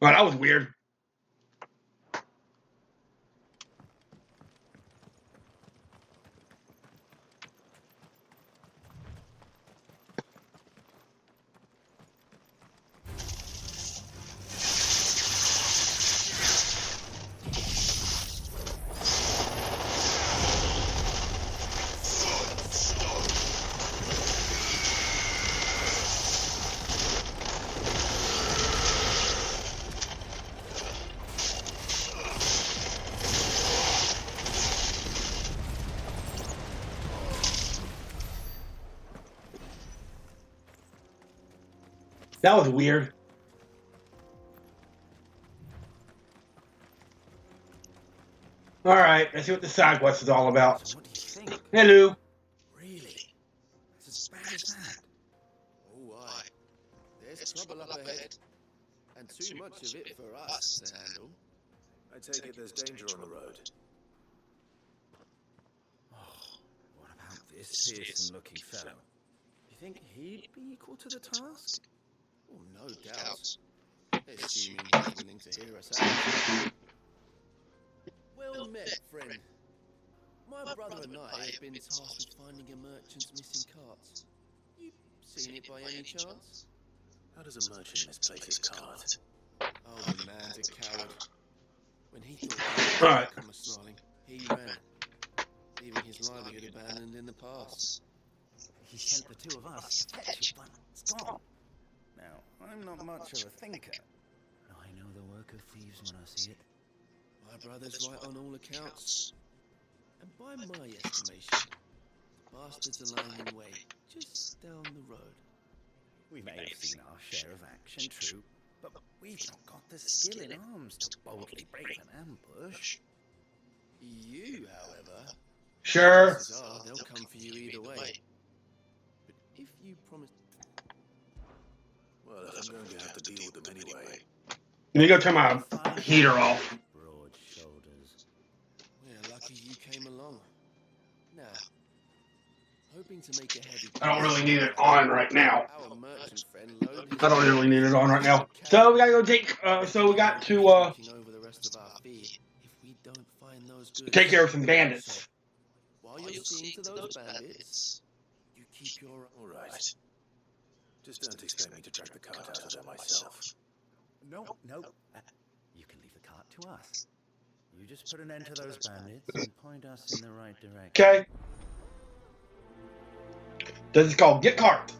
Well, that was weird. That was weird. All right, let's see what the side quest is all about. So what do you think? Hello. Really? It's as bad as that? Oh, aye. There's trouble up ahead. And too much of it for us to handle. I take it there's danger on the road. Oh, what about this fearsome-looking fellow? You think he'd be equal to the task? Oh, no doubt. Assuming he's willing to hear us out. Well met, friend. My brother and I have been tasked with finding a merchant's missing carts. You seen it by any chance? How does a merchant misplace his cart? Oh, the man's a coward. When he thought Right. he was snarling, he ran, leaving his livelihood abandoned in the past. He sent the two of us to fetch it, but it's gone. Now, I'm not much of a thinker. I know the work of thieves when I see it. My brother's right on all accounts. And by my estimation, the bastards are lying in wait just down the road. We may have seen our share of action, true, but we've not got the skill in arms to boldly break an ambush. You, however, Sure. chances are they'll come for you either way. But if you promise... Well, if I'm going to have to deal with them anyway. Let me go turn my heater off. Broad shoulders. We're lucky you came along. Now, hoping to make a heavy... I don't really need it on right now. Our merchant friend loaded his... I don't really need it on right now. So we gotta go take. So we got to over the rest of our fee if we don't find those goods. take care of some bandits. While you're seeing to those bandits, you keep your... All right. Just don't expect me to drag the cart out of there myself. No. You can leave the cart to us. You just put an end to those bandits and point us in the right direction. Okay. This is called Get Cart.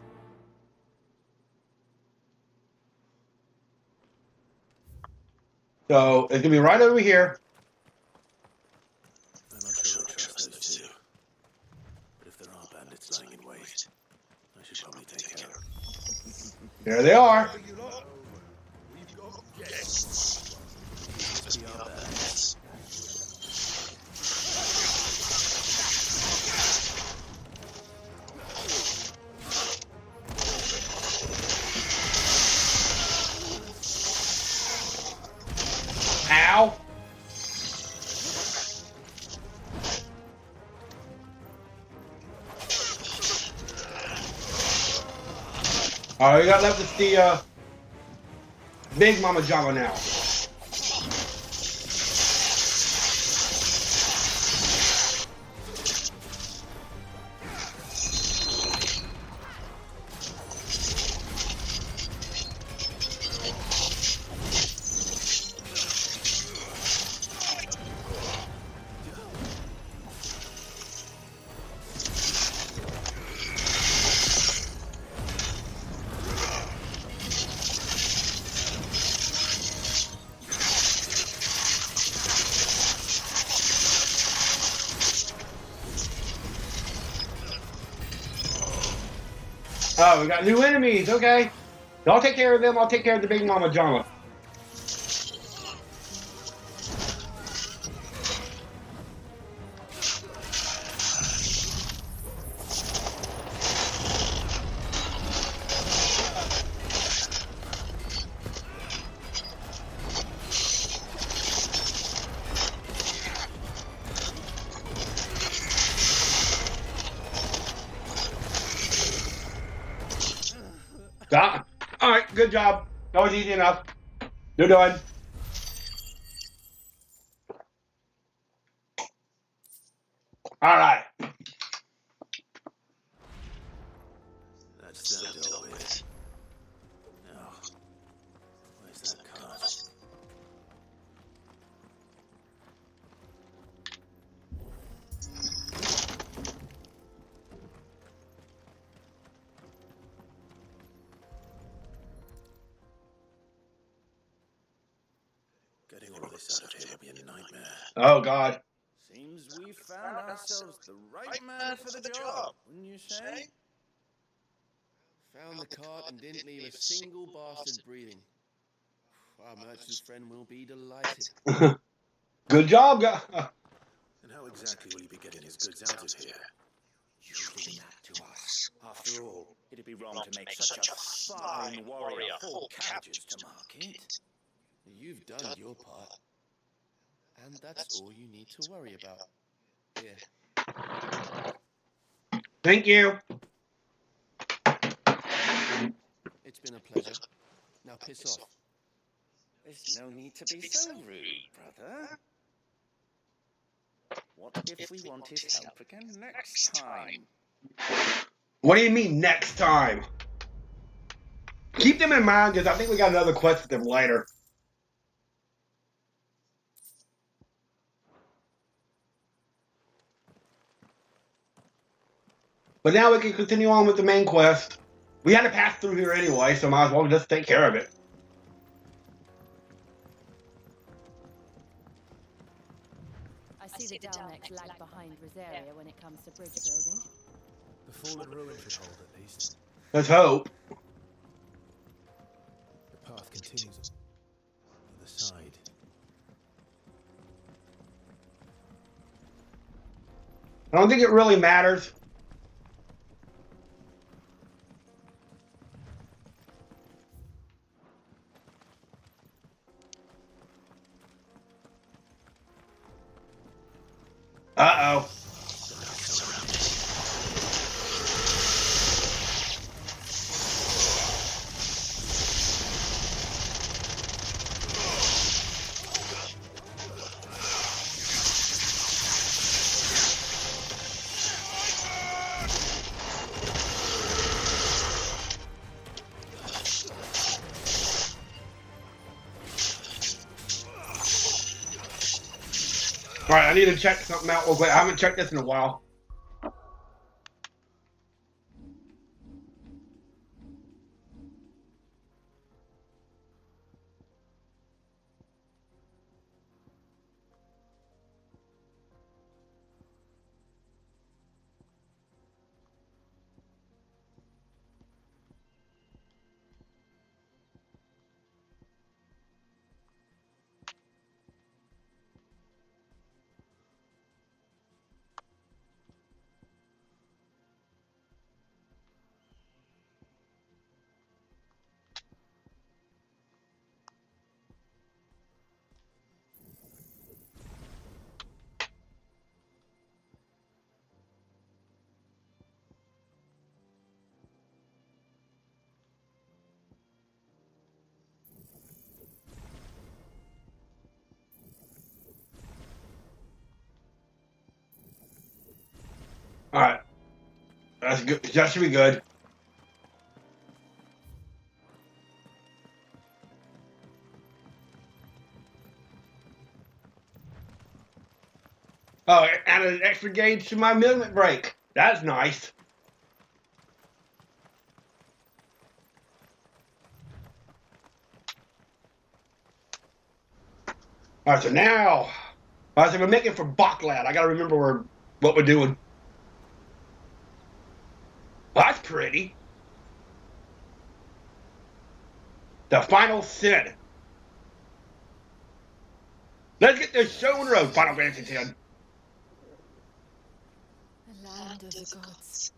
So it's gonna be right over here. I'm not sure I trust those two. But if there are bandits lying in wait, I should probably take care of them. There they are. We've got guests. We are bandits. Ow. All we got left is the Big Mama Jama now. Oh, we got new enemies. Okay. I'll take care of them. I'll take care of the Big Mama Jama. Got. All right. Good job. That was easy enough. You're done. All right. That's them dealt with. Now, where's that cart? Getting all of this out of here will be a nightmare. Oh God. Seems we found ourselves the right man for the job, wouldn't you say? Found the cart and didn't leave a single bastard breathing. Our merchant's friend will be delighted. Good job, guy. And how exactly will he be getting his goods out of here? You leave that to us. After all, it'd be wrong to make such a fine warrior haul cabbages to market. You've done your part. And that's all you need to worry about. Here. Thank you. It's been a pleasure. Now piss off. There's no need to be so rude, brother. What if we want his help again next time? What do you mean next time? Keep them in mind, because I think we got another quest with them later. But now we can continue on with the main quest. We had to pass through here anyway, so might as well just take care of it. I see the Dalnecs lag behind Rosaria when it comes to bridge building. The fallen ruin should hold at least. Let's hope. The path continues on the other side. I don't think it really matters. Uh-oh. Alright, I need to check something out real quick. I haven't checked this in a while. Alright. That's good. That should be good. Oh, it added an extra gauge to my movement brake. That's nice. Alright, so now, alright, so we're making for Boklad. I gotta remember what we're doing. Well, that's pretty. The final Sid. Let's get this show on the road, Final Fantasy X. The land of the gods.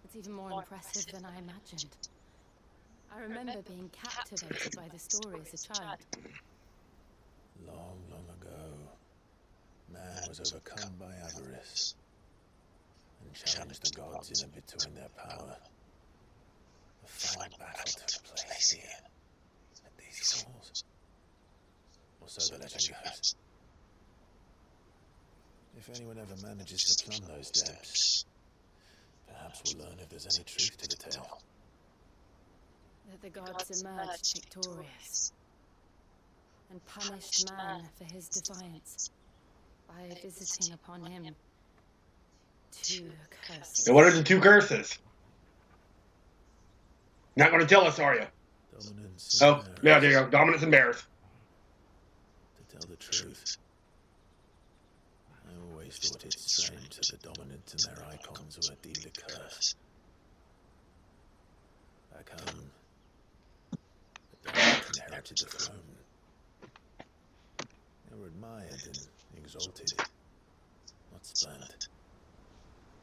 It's even more impressive than I imagined. I remember being captivated by the story as a child. Long, long ago, man was overcome by avarice and challenged the gods in a bid to win their power. A fine battle took place here at the souls. Or so the legend goes. If anyone ever manages to plumb those depths, perhaps we'll learn if there's any truth to the tale. That the gods emerged victorious and punished man for his defiance by visiting upon him 2 curses. And what are the 2 curses? Not going to tell us, are you? Dominance Oh, and yeah, there you go. Dominance and bears. To tell the truth, I always thought it strange that the dominant and their icons were deemed a curse. Back home, the dominant inherited the throne. They were admired and exalted, not spurned.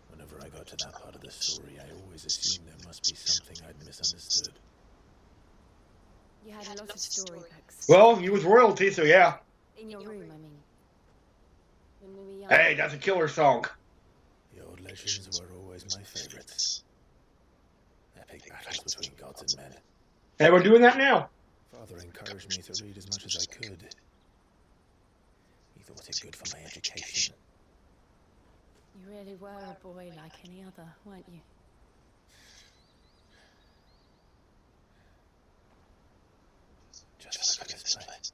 Whenever I got to that part of the story, I always assumed there must be something I'd misunderstood. You had a lot of storybooks. Well, you was royalty, so yeah. In your room, I mean. When we were young. Hey, that's a killer song. The old legends were always my favorites. Epic battles between gods and men. Hey, we're doing that now. Father encouraged me to read as much as I could. He thought it good for my education. You really were a boy like any other, weren't you? Just like this place.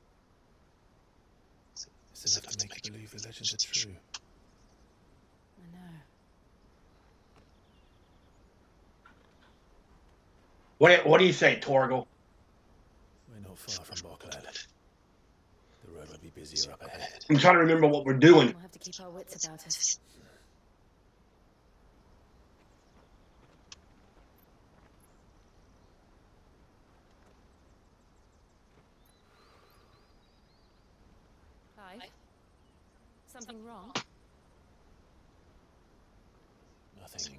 It's enough to make you believe the legends are true. I know. What do you say, Torgal? We're not far from Boklad. The road will be busier up ahead. I'm trying to remember what we're doing. We'll have to keep our wits about us. Clive? Something wrong? Nothing.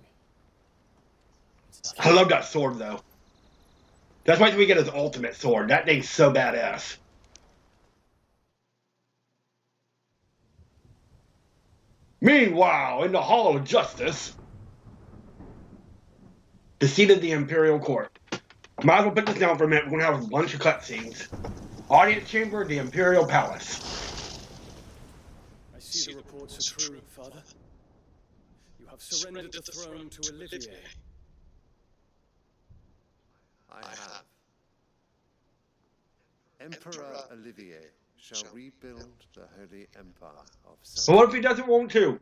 I love that sword, though. That's why we get his ultimate sword. That thing's so badass. Meanwhile, in the Hall of Justice, the seat of the Imperial Court. Might as well put this down for a minute. We're going to have a bunch of cutscenes. Audience chamber, the Imperial Palace. I see the reports are true, Father. You have surrendered the throne to Olivier. I have. Emperor Olivier shall rebuild the Holy Empire of But what if he doesn't want to?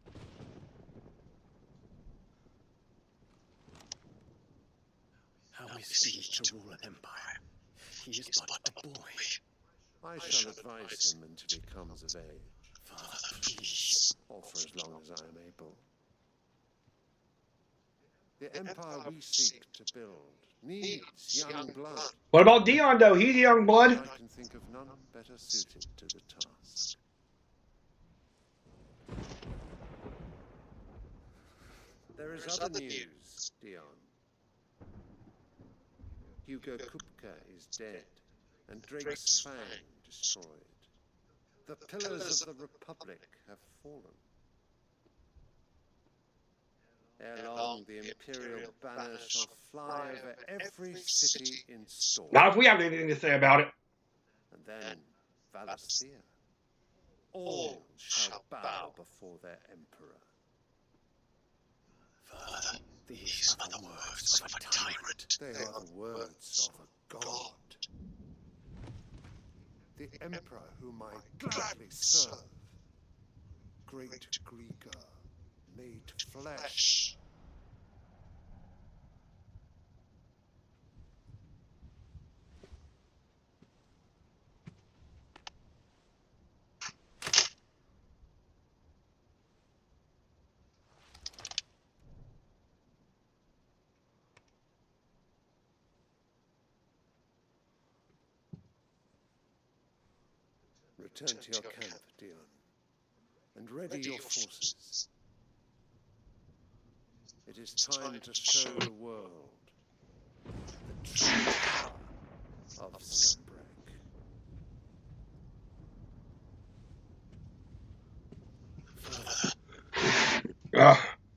How is he to rule an empire? He is but a boy. I shall advise him until he comes of age. Father, please. Or for as long as I am able. The empire we seek to build needs young blood. What about Dion, though? He's young blood. I can think of none better suited to the task. There is other news, Dion. Hugo Kupka is dead, and Drake's Fang destroyed. The pillars of the Republic have fallen. Ere long, the Imperial banner shall fly over every city in Storm. Not if we have anything to say about it. And then, Valisthea. All shall bow before their Emperor. Father, these are the words of a tyrant. They are the words of a god. The Emperor whom I gladly serve. Great Greeker, made flesh. Return to your camp, Dion, and ready your forces. It is time to show the world the true power of Sunbreak.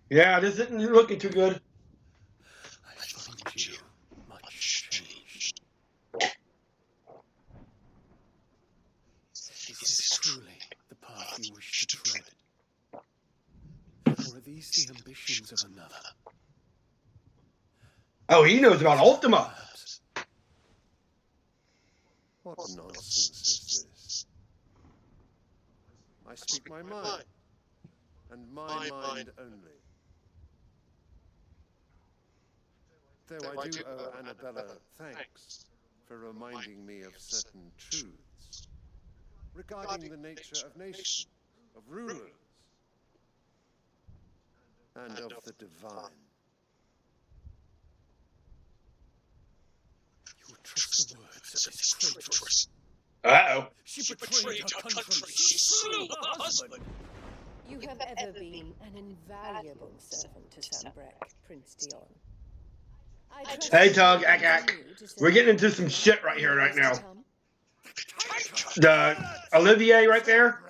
Yeah, this isn't looking too good. I find you much changed. these the ambitions of another? Oh, he knows about Ultima. Perhaps. What nonsense is this? I speak my mind, and my mind only. Though I do owe Annabella thanks for reminding me of certain truths regarding the nature of nations, of rulers, and of the divine. You would trust the words of this traitress. Uh-oh. She betrayed her country. She slew her husband. You have ever been an invaluable servant to Sambrek, Prince Dion. Hey, Tug, we're getting into some shit right here, right now. The Olivier right there,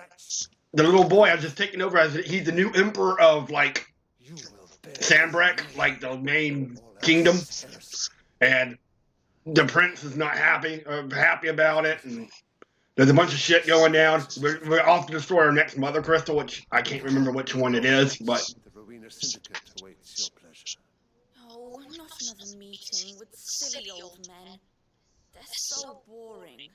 the little boy I've just taken over as he's the new emperor of, like, Sambrek, like the main kingdom. And the prince is not happy about it. And there's a bunch of shit going down. We're off to destroy our next mother crystal, which I can't remember which one it is, but... The Rowena Syndicate awaits your pleasure. Oh, not another meeting with silly old men. They're so boring.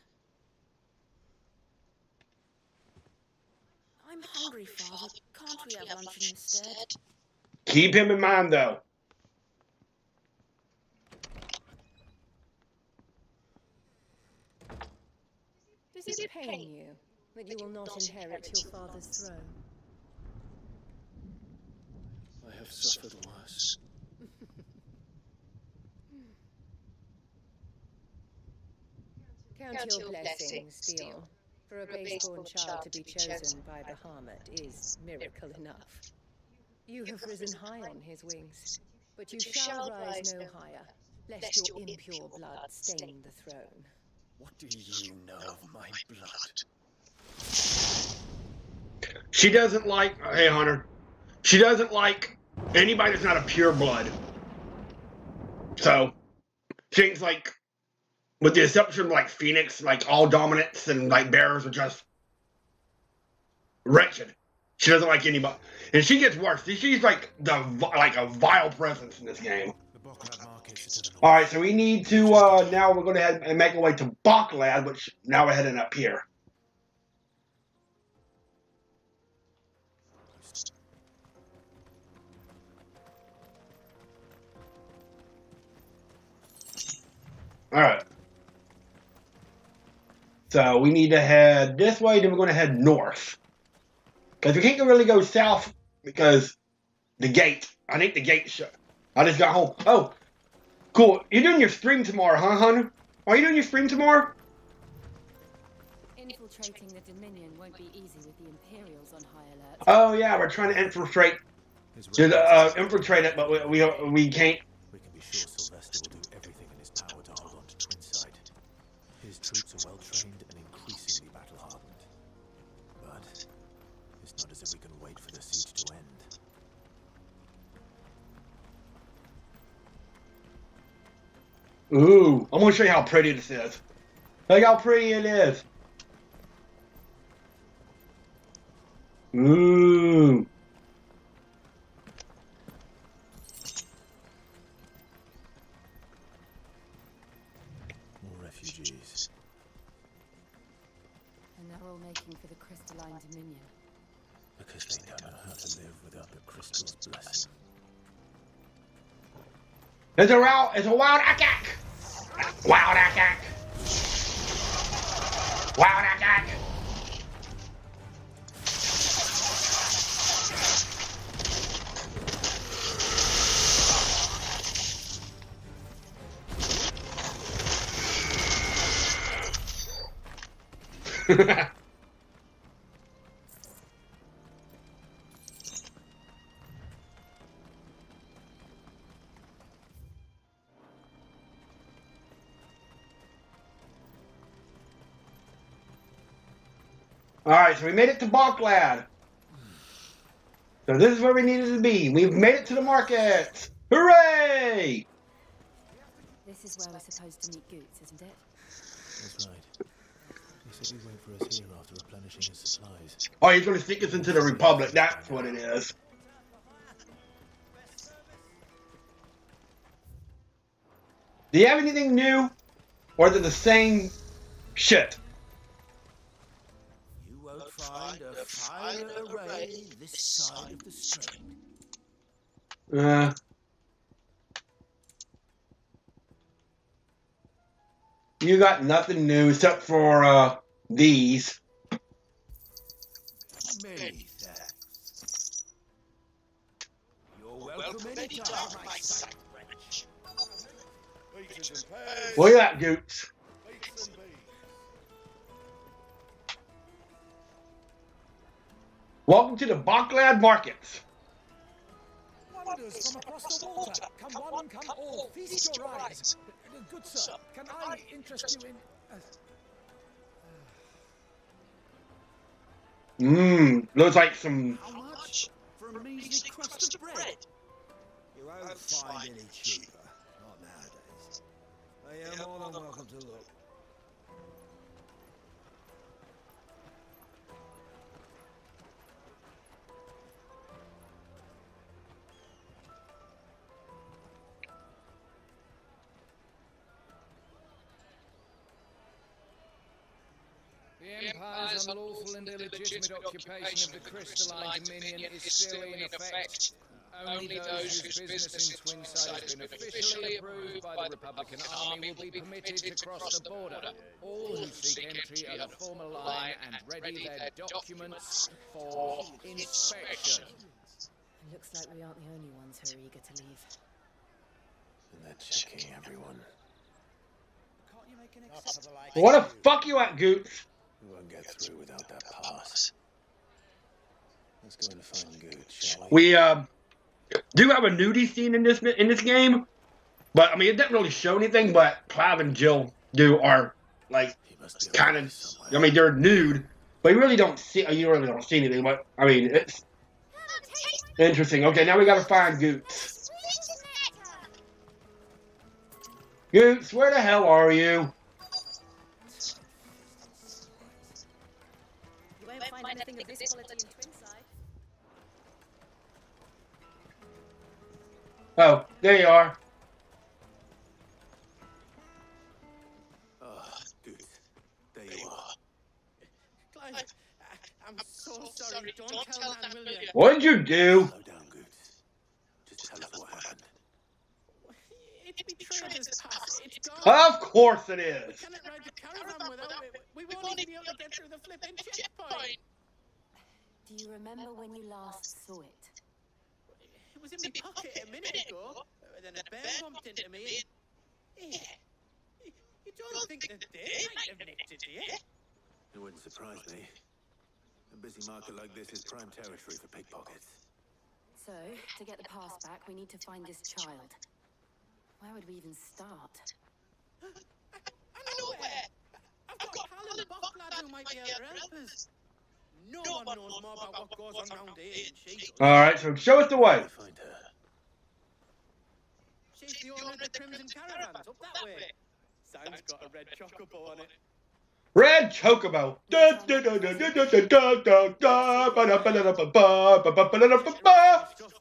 I'm hungry, Father. Can't we have luncheon instead? Keep him in mind, though. Does it pain you that you will not inherit your father's throne? I have suffered worse. Count your blessings, Dion. For a base-born child to be chosen by Bahamut is miracle enough. You have risen high on his wings, but you shall rise no higher, lest your impure blood stain the throne. What do you know of my blood? She doesn't like... Hey, Hunter. She doesn't like anybody that's not a pure blood. So, things like... With the exception of, like, Phoenix, like, all dominants and, like, bearers are just... wretched. She doesn't like anybody. And she gets worse. She's, like, a vile presence in this game. Alright, so we need to, now we're going to head and make our way to Boklad, which now we're heading up here. Alright. So we need to head this way, then we're going to head north. Because we can't really go south because the gate. I think the gate shut. I just got home. Oh, cool. You're doing your stream tomorrow, huh, Hunter? Are you doing your stream tomorrow? Infiltrating the Dominion won't be easy with the Imperials on high alert. Oh yeah, we're trying to infiltrate it, but we can't. We can be sure Sylvester will do everything in his power to hold on to Twinside. His troops are well trained and increasingly battle hardened. But it's not as if we can wait for the siege to end. Ooh, I'm gonna show you how pretty this is. Look how pretty it is. Ooh. More refugees. And they're all making for the Crystalline Dominion. Because they don't know how to live without the crystal's blessing. It's a wild attack! Wild attack! Wild attack! Alright, so we made it to Boklad. So this is where we needed to be. We've made it to the market. Hooray! This is where we're supposed to meet Goots, isn't it? That's right. He said he'd wait for us here after replenishing his supplies. Oh, he's going to sneak us into the Republic. That's what it is. Do you have anything new? Or is it the same shit? You won't find a finer array this side of the strait. You got nothing new except for these. Many thanks. You're welcome anytime, my sack wench. What you got, Goots? Welcome to the Boklad markets. Wonders from across the water. Come one, come all. Feast your eyes. Good sir, can I interest you in... Looks like some... How much for a measly crust of bread? You won't find any cheaper. Not nowadays. I am more than welcome to look. The Empire's unlawful and illegitimate occupation of the Crystalline Dominion is still in effect. Only those whose business in Twinside has been officially approved by the Republican Army will be permitted to cross the border. All who seek entry are to form a line and ready their documents for inspection. It looks like we aren't the only ones who are eager to leave. And they're checking everyone. What the fuck you at, Goots? We won't get through without that pass. Let's go and find Goots, shall We do have a nudie scene in this game, but I mean it doesn't really show anything. But Clive and Jill are like kind of. I mean they're nude, but you really don't see anything. But I mean it's interesting. Okay, now we gotta find Goots. Goots, where the hell are you? You won't find anything of this quality in Twinside. Oh, there you are. Oh, Goots. There you are. Clive, I'm so sorry. Don't tell Nan, will you? What did you do? Slow down, Goots. Just tell us what happened. It's betrayed us past. It's gone. Of course it is. We cannot ride the caravan without it. We won't even be able to get through the flipping checkpoint. Do you remember when you last saw it? It was in my pocket a minute ago. Then a bear bumped into me. Yeah. You don't think that they might have nicked it, do you? It wouldn't surprise me. A busy market like this is prime territory for pickpockets. So, to get the pass back, we need to find this child. Where would we even start? I know where. I've got Hal and Boklad who might be able to help us. No one knows more about what goes on round here than she does. Alright, so show us the way. Find her. She's the owner of the Crimson Caravans, up that way. Sign's got a red chocobo on it. Red Chocobo. Stuff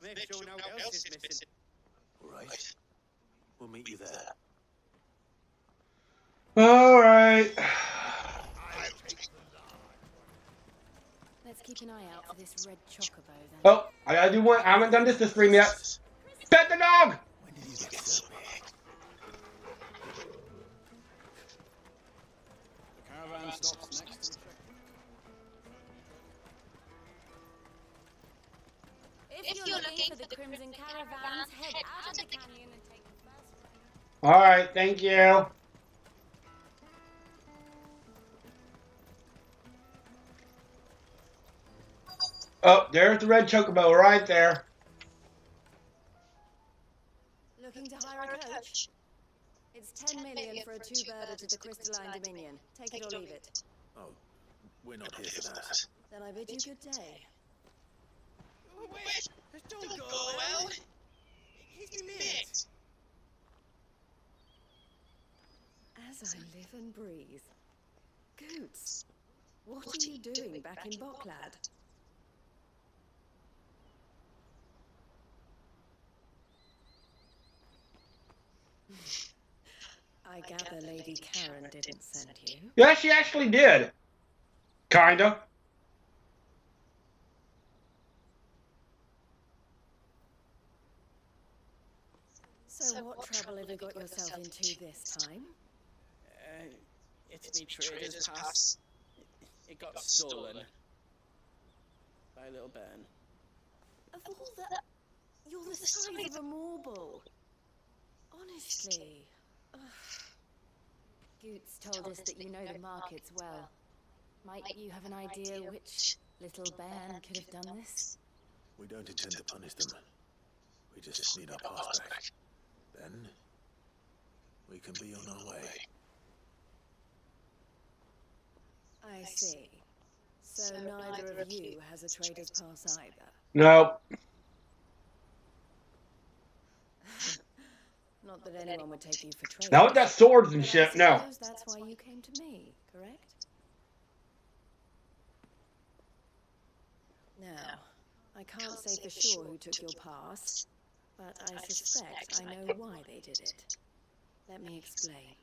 makes sure no else is missing. All right. We'll meet you there. Alright. Let's keep an eye out for this red chocobo then. Oh, I gotta do one. I haven't done this stream yet. Pet the dog! When did you get so big? The caravan stops next to the checkpoint. If you're looking for the Crimson Caravans, head out of the canyon and take the first. Alright, thank you. Oh, there's the red chocobo right there. Looking to hire a coach? It's 10 million for a two-birder to the Crystalline Dominion. Take it or leave it. Oh, we're not here for that. Then I bid you good day. Wait, don't go, Well. He's me mate. As I live and breathe. Goots, what are you doing back in Boklad? I gather Lady Karen didn't send you. Yeah, she actually did. Kinda. So what trouble have you got yourself into this time? It's me trader's pass. It got stolen by a little bairn. Of all the... You're the size of a marble. Honestly. Ugh. Goots told us that you know the markets well. Might you have an idea which little bairn could have done this? We don't intend to punish them. We just need our pass back. Then, we can be on our way. I see. So neither of you has a trader's pass either? No. Not that anyone would take you for traders. Now with that swords and shit, no. I suppose that's why you came to me, correct? Now, I can't say for sure who took your pass, but I suspect I know why they did it. Let me explain.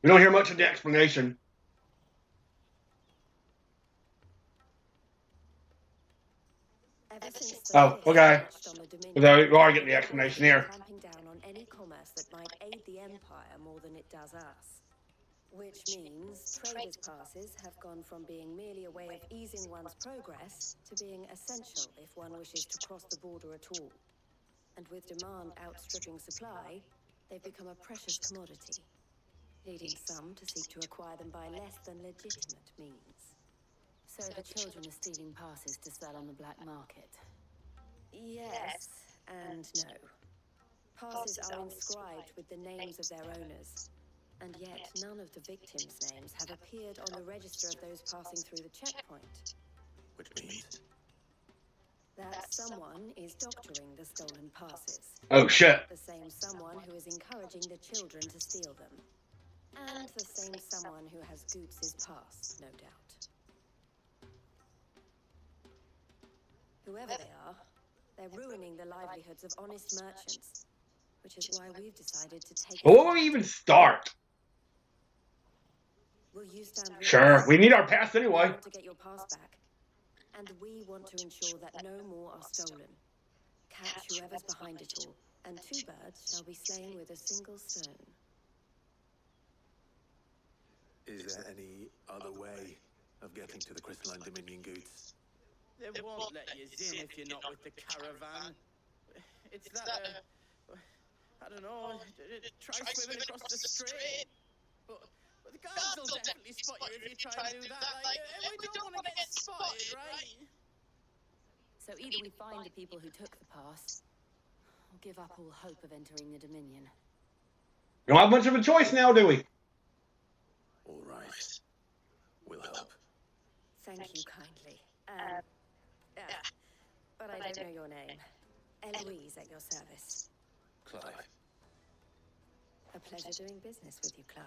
We don't hear much of the explanation. Oh, okay. We are getting the explanation here. Clamping down on any commerce that might aid the Empire more than it does us. Which means traders' passes have gone from being merely a way of easing one's progress to being essential if one wishes to cross the border at all. And with demand outstripping supply, they've become a precious commodity, leading some to seek to acquire them by less than legitimate means. So the children are stealing passes to sell on the black market? Yes and no. Passes are inscribed with the names of their owners, and yet none of the victims' names have appeared on the register of those passing through the checkpoint. Which means? That someone is doctoring the stolen passes. Oh shit. The same someone who is encouraging the children to steal them. And the same someone who has Goots' pass, no doubt. Whoever they are, they're ruining the livelihoods of honest merchants, which is why we've decided to take... Well, where will we even start? Will you stand with Sure, us? we need our pass anyway. We want to get your pass back, and we want to ensure that no more are stolen. Catch whoever's behind it all, and 2 birds shall be slain with a single stone. Is there any other way of getting to the Crystalline Dominion Goots? They won't let you in if you're not with the caravan. It's that, I don't know, try swimming across the strait. But the guards will definitely spot you if you try and do that. Like, we don't want to get spotted, right? So either we find the people who took the pass, or give up all hope of entering the Dominion. We don't have much of a choice now, do we? All right. We'll help. Thank you kindly. But I don't know your name. Eloise at your service. Clive. A pleasure doing business with you, Clive.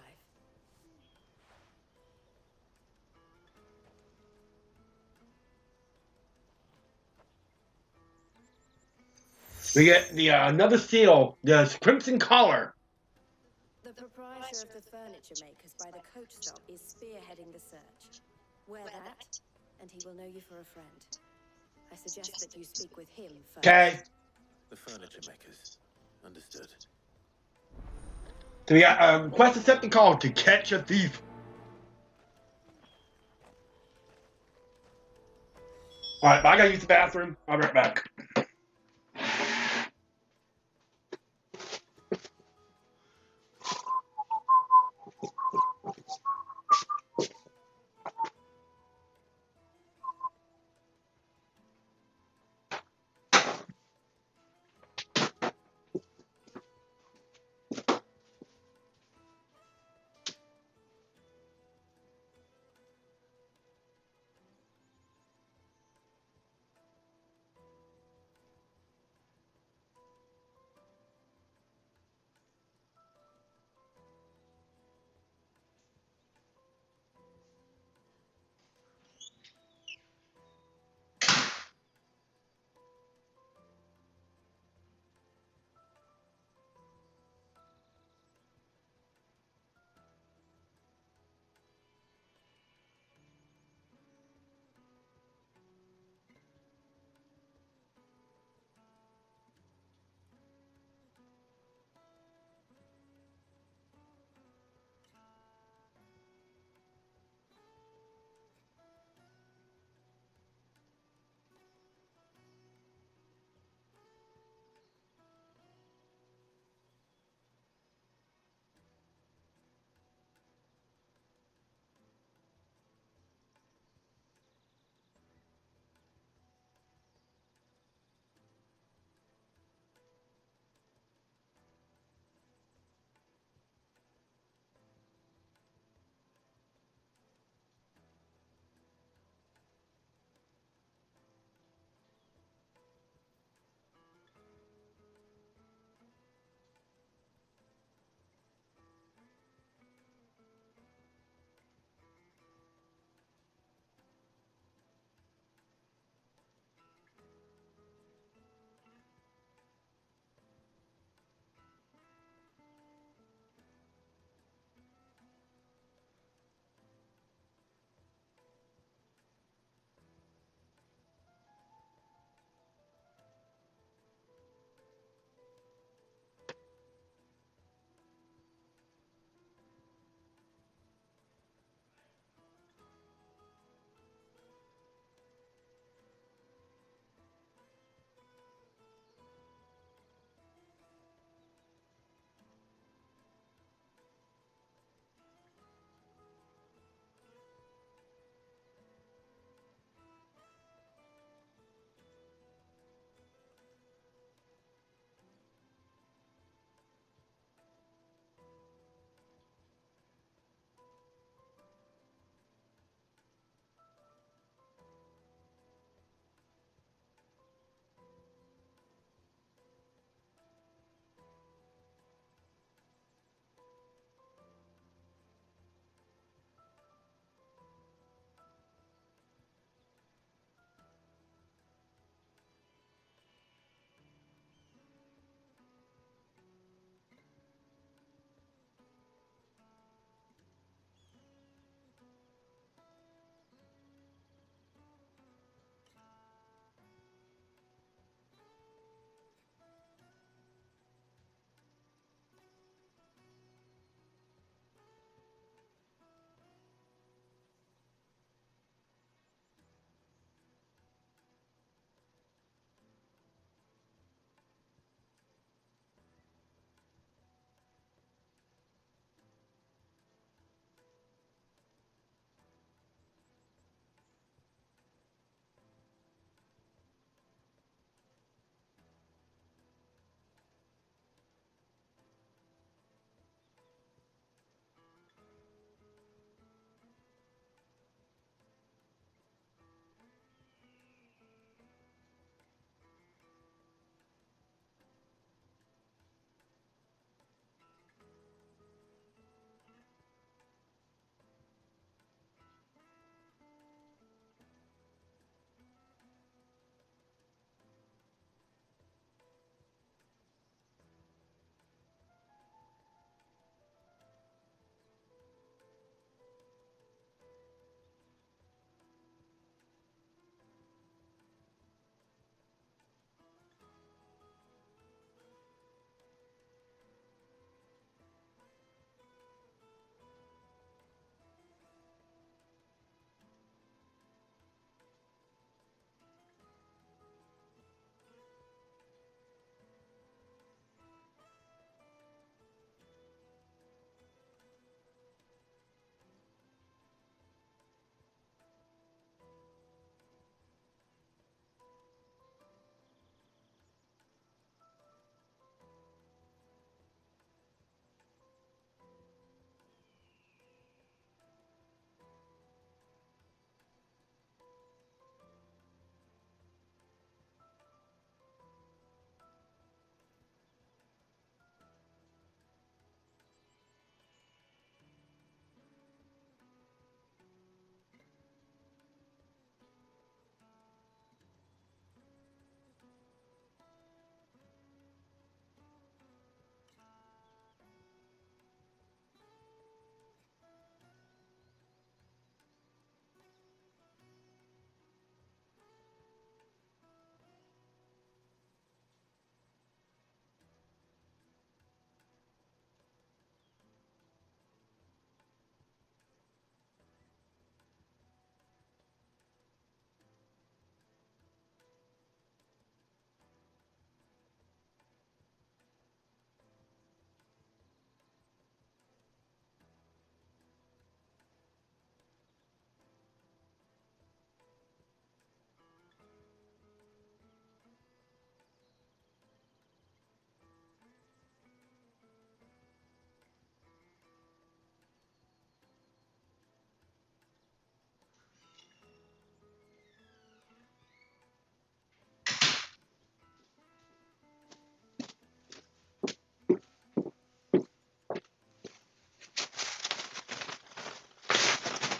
We get the another seal, the crimson collar. The proprietor of the furniture makers by the coach stop is spearheading the search. Wear that, and he will know you for a friend. I suggest that you speak with him first. Okay. The furniture makers. Understood. So we got quest accept the call to catch a thief. Alright, I gotta use the bathroom. I'll be right back.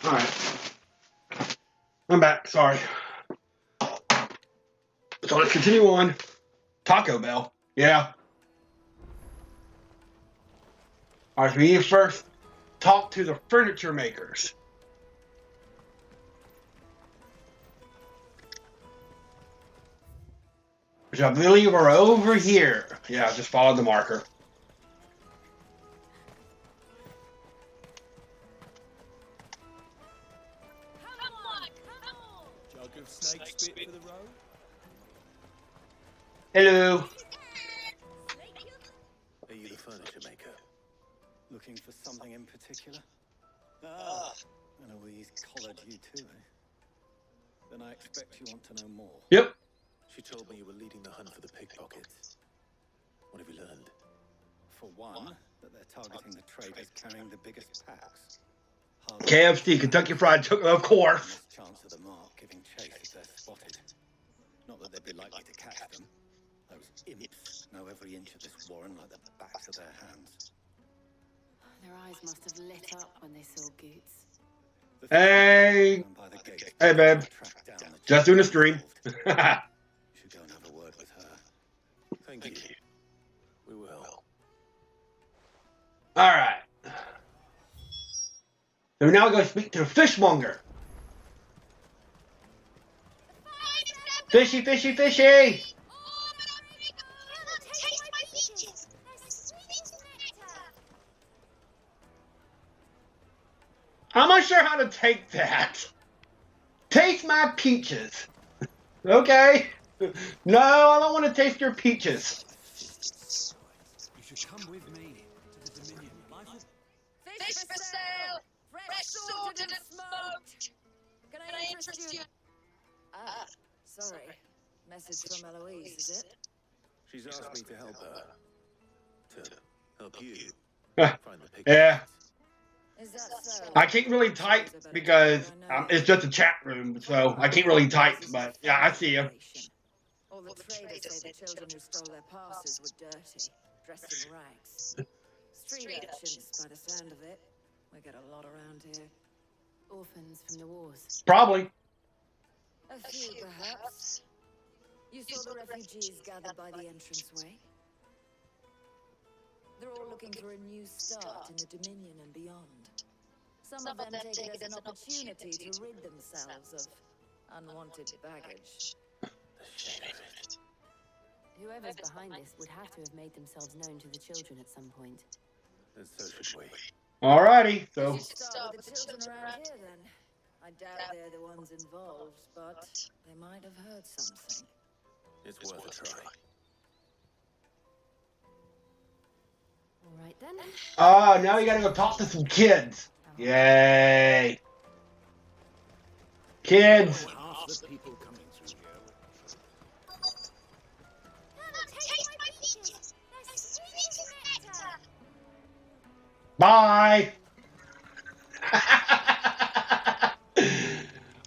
Alright. I'm back. Sorry. So let's continue on. Taco Bell. Yeah. Alright, so we need to first talk to the furniture makers. Which I believe are over here. Yeah, just follow the marker. Jug of snake spit for the road? Hello. Are you the furniture maker? Looking for something in particular? Ah, and Eloise collared you too, eh? Then I expect you want to know more. Yep. She told me you were leading the hunt for the pickpockets. What have you learned? For one, that they're targeting the traders carrying the biggest packs. KFC, Kentucky Fried Chicken, of course. Chance of the mark giving chase if they're spotted. Not that they'd be likely to catch them. Those imps know every inch of this warren like the backs of their hands. Their eyes must have lit up when they saw Goots. Hey. Hey, babe. Just doing a stream. Should go and have a word with her. Thank you. We will. Alright. So now we're going to speak to the fishmonger. Fishy, fishy, fishy! I'm not sure how to take that. Taste my peaches. Okay. No, I don't want to taste your peaches. You should come with me to the Dominion. Fish for sale! Fresh sorted and smoked! Can I interest you? Ah, sorry. Message from Eloise, is it? She's asked me to help her. To help you find the pickpockets. Yeah. Is that so? I can't really type because it's just a chat room, so I can't really type, but yeah, I see you. All the traders say the children who stole their passes were dirty, dressed in rags. Street urchins, by the sound of it. We get a lot around here. Orphans from the wars. Probably. A few, perhaps. You saw the refugees gathered by the entranceway? They're all looking for a new start in the Dominion and beyond. Some of them take it as an opportunity to rid themselves of unwanted baggage. Whoever's behind this would have to have made themselves known to the children at some point. And so should we. Alrighty, so. Start with the children around here, then. I doubt they're the ones involved, but they might have heard something. It's worth a try. All right then. Oh, now you gotta go talk to some kids. Yay. Kids. Half the people coming through here. Bye.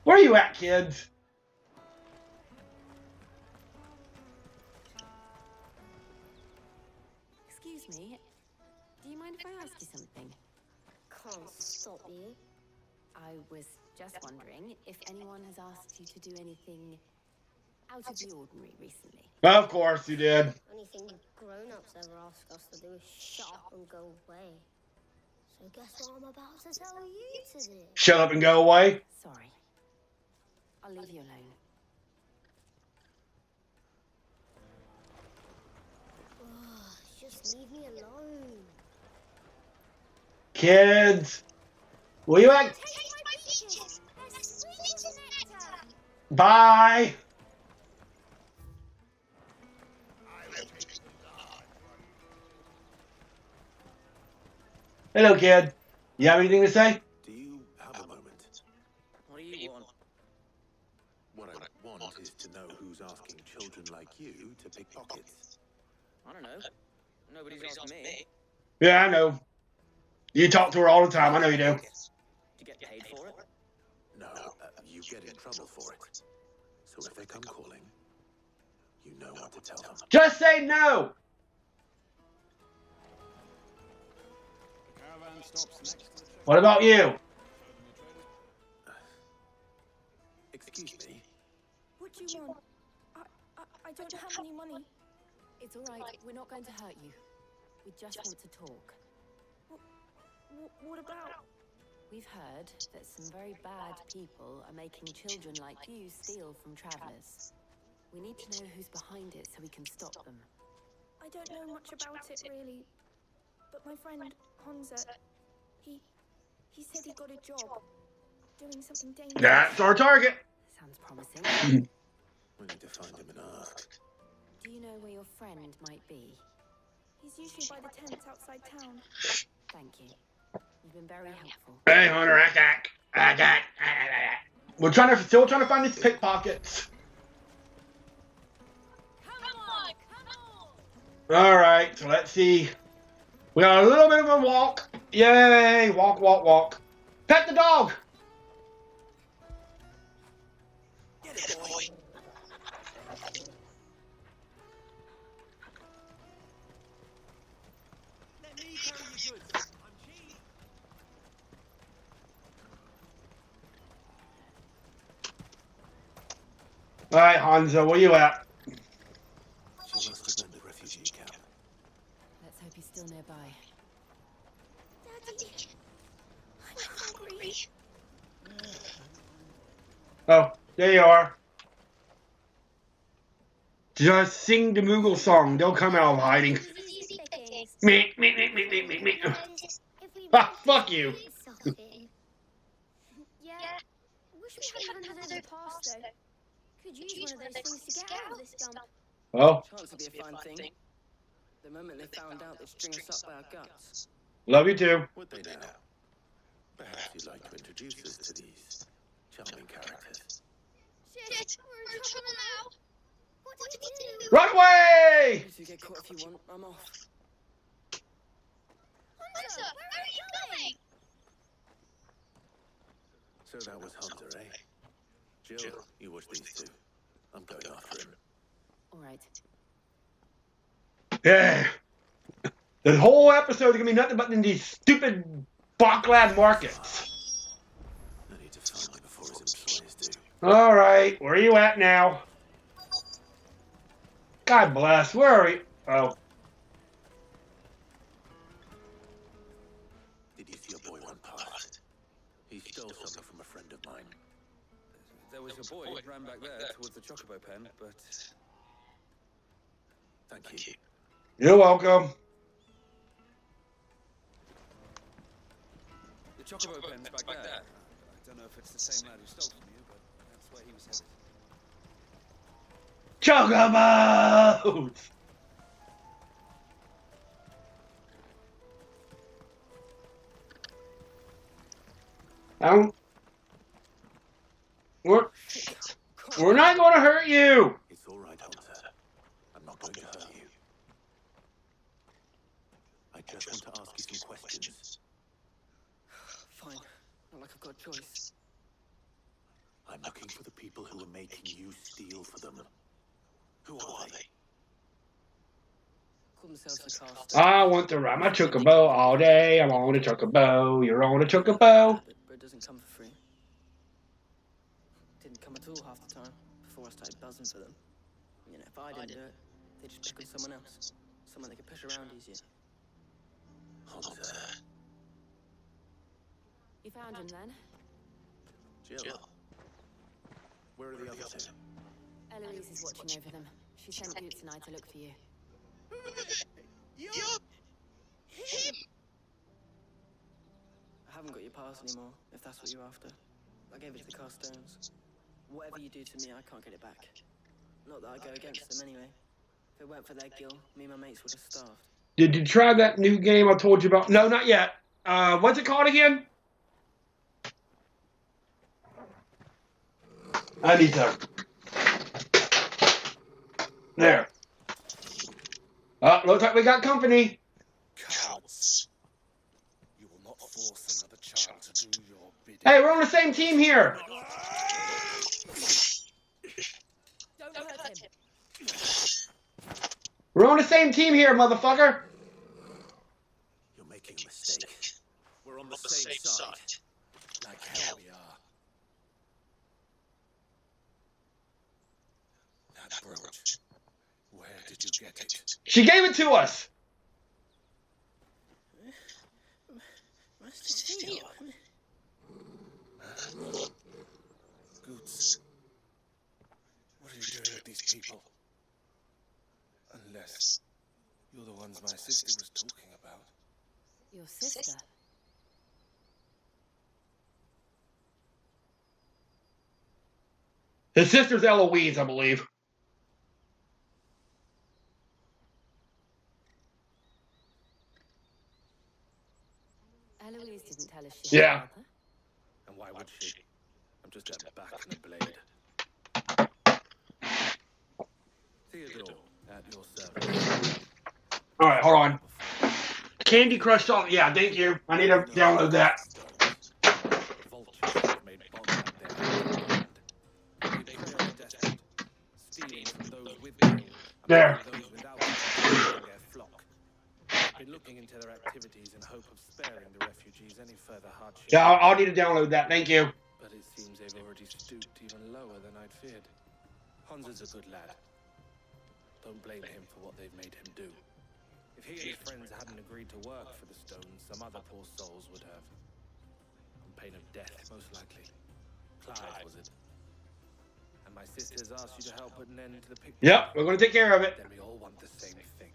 Where are you at, kids? Excuse me. Do you mind if I ask you something? Can't stop you. I was just wondering if anyone has asked you to do anything out of the ordinary recently. Of course you did. Anything grown-ups ever ask us to do is shut up and go away. So guess what I'm about to tell you to do? Shut up and go away. Sorry. I'll leave you alone. Just leave me alone. Kids. Will you act? Bye. Hello, kid. You have anything to say? Do you have a moment? What do you want? What I want is to know who's asking children like you to pick pockets. I don't know. Nobody's asked me. Yeah, I know. You talk to her all the time. I know you do. Do you get paid for it? No, you get in trouble for it. So if they come calling, you know what to tell them. Just say no. Caravan stops next to the What about you? Excuse me. What do you want? I don't have any money. It's all right. We're not going to hurt you. We just want to talk. What about? We've heard that some very bad people are making children like you steal from travelers. We need to know who's behind it so we can stop them. I don't know much about it really, but my friend Hansa, he said he got a job doing something dangerous. That's our target. Sounds promising. We need to find him and ask. Do you know where your friend might be? He's usually by the tents outside town. Thank you. You've been very helpful. Hey, Hunter, we're still trying to find these pickpockets. All right, so let's see. We got a little bit of a walk. Yay! Walk, walk, walk. Pet the dog. Get it, boy. Let me carry your goods. I'm cheap. All right, Hanzo, where you at? She must have been the refugee camp. Let's hope he's still nearby. Daddy, I'm hungry. Oh, there you are. Just sing the Moogle song. They'll come out of hiding. Me. Ah, fuck you. Yeah. Wish we had one of those past though. Could use one of those things to get out of this dump. Oh, Chance would be a fine thing. The moment they found out, they'd string us up by our guts. love you too. Would they now? Perhaps you'd like to introduce us to these charming characters. Shit, we're in trouble now. What did we do? Run away! If you get caught if you want, I'm off. Hunter, where are you going? So that was Hunter, eh? Jill, you watch these two. I'm going after him. All right. Yeah. The whole episode is gonna be nothing but in these stupid Boklad markets. I need to find him before his employers do. All right, where are you at now? God bless. Where are you? Oh, Did you see a boy run past? He stole something from a friend of mine. There was a boy ran back there towards the chocobo pen, but Thank you. you're welcome. the chocobo pen's back there. I don't know if it's the same lad who stole from you, but that's where he was headed. Chocobos! We're not going to hurt you. It's all right, Hunter. I'm not going to hurt you. I just want to ask you some questions. Fine. Not like I've got a choice. I'm looking for the people who are making you steal for them. Who are they? Call themselves the caster. I want to ride my chocobo all day. I'm on a chocobo. You're on a chocobo. But it doesn't come for free. Didn't come at all half the time before I started buzzing for them. You know, if I didn't do it, they'd just pick on someone else. Someone they could push around easier. Hunter. You found him then? Jill. Where are the other two? Eloise is watching over them. She sent Boots and I to look for you. I haven't got your pass anymore, if that's what you're after. I gave it to the Carstones. Whatever you do to me, I can't get it back. Not that I go against them anyway. If it weren't for their guild, me and my mates would have starved. Did you try that new game I told you about? No, not yet. What's it called again? I need to. There. Looks like we got company. Cowards. You will not force another child to do your bidding. Hey, we're on the same team here. Don't hurt him. We're on the same team here, motherfucker. You're making a mistake. We're on the same side. Like hell we are. That brooch. Where did you get it? She gave it to us. Master Steel. Goods. What are you doing with these people? Unless you're the ones my sister was talking about. Your sister? His sister's Eloise, I believe. Eloise didn't tell us she Yeah. had a mother. And why would she? I'm just a back and a blade. Theodore, at your service. All right, hold on. Candy Crush song. Yeah, thank you. I need to download that. Vultures have made Boklad their land. They prey on the desperate, stealing from those with them, There. and those without them, their flock. I've been looking into their activities in hope of sparing the refugees any further hardship. Yeah, I'll need to download that. Thank you. But it seems they've already stooped even lower than I'd feared. Hans is a good lad. Don't blame him for what they've made him do. If he and his friends hadn't agreed to work for the stones, some other poor souls would have. On pain of death, most likely. Clive, was it? And my sisters asked you to help put an end to the picture. Yep, we're going to take care of it. Then we all want the same thing.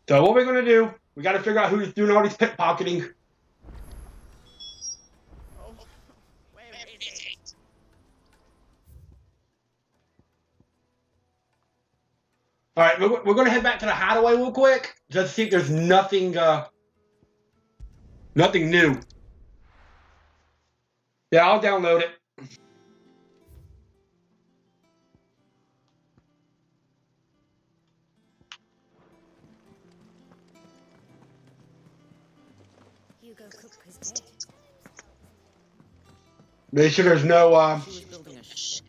So what we're going to do, we got to figure out who's doing all these pickpocketing. All right, we're going to head back to the hideaway real quick, just to see if there's nothing, nothing new. Yeah, I'll download it. Hugo Cook is dead. Make sure there's no She was building a ship.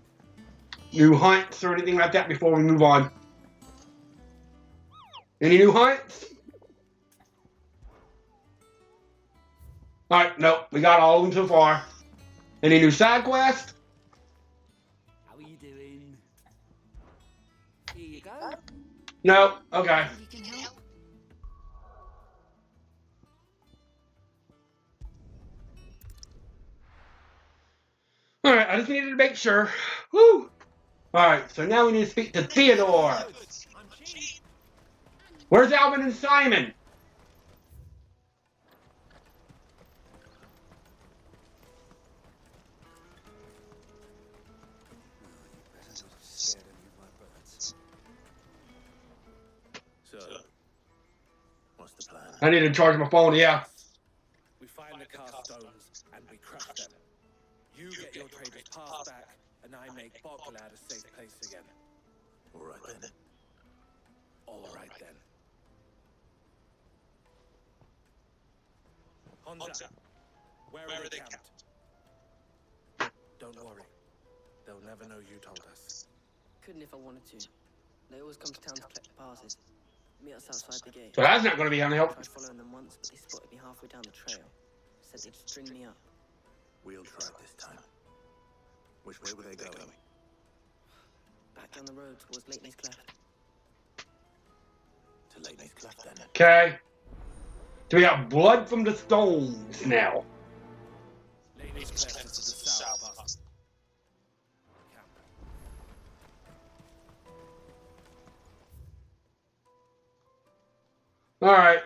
new hunts or anything like that before we move on. Any new hunts? Alright, nope. We got all of them so far. Any new side quests? How are you doing? Here you go. No. Okay. You can help. Alright, I just needed to make sure. Woo! Alright, so now we need to speak to Theodore. Where's Alvin and Simon? So, what's the plan? I need to charge my phone, yeah. We find the cast stones and we crush them. You get your traders passed back, and I make Boklad a safe place again. All right then. All right then. Honza, where are they camped? Don't worry. They'll never know you told us. Couldn't if I wanted to. They always come to town to collect the passes. Meet us outside the gate. So that's not going to be any help. Tried following them once, but they spotted me halfway down the trail. Said they'd string me up. We'll try this time. Which way were they going? Back down the road towards Leighton's Cleft. To Leighton's Cleft then. Okay. So we got blood from the stones now. Leighton's Cleft is to the south past camp. Alright.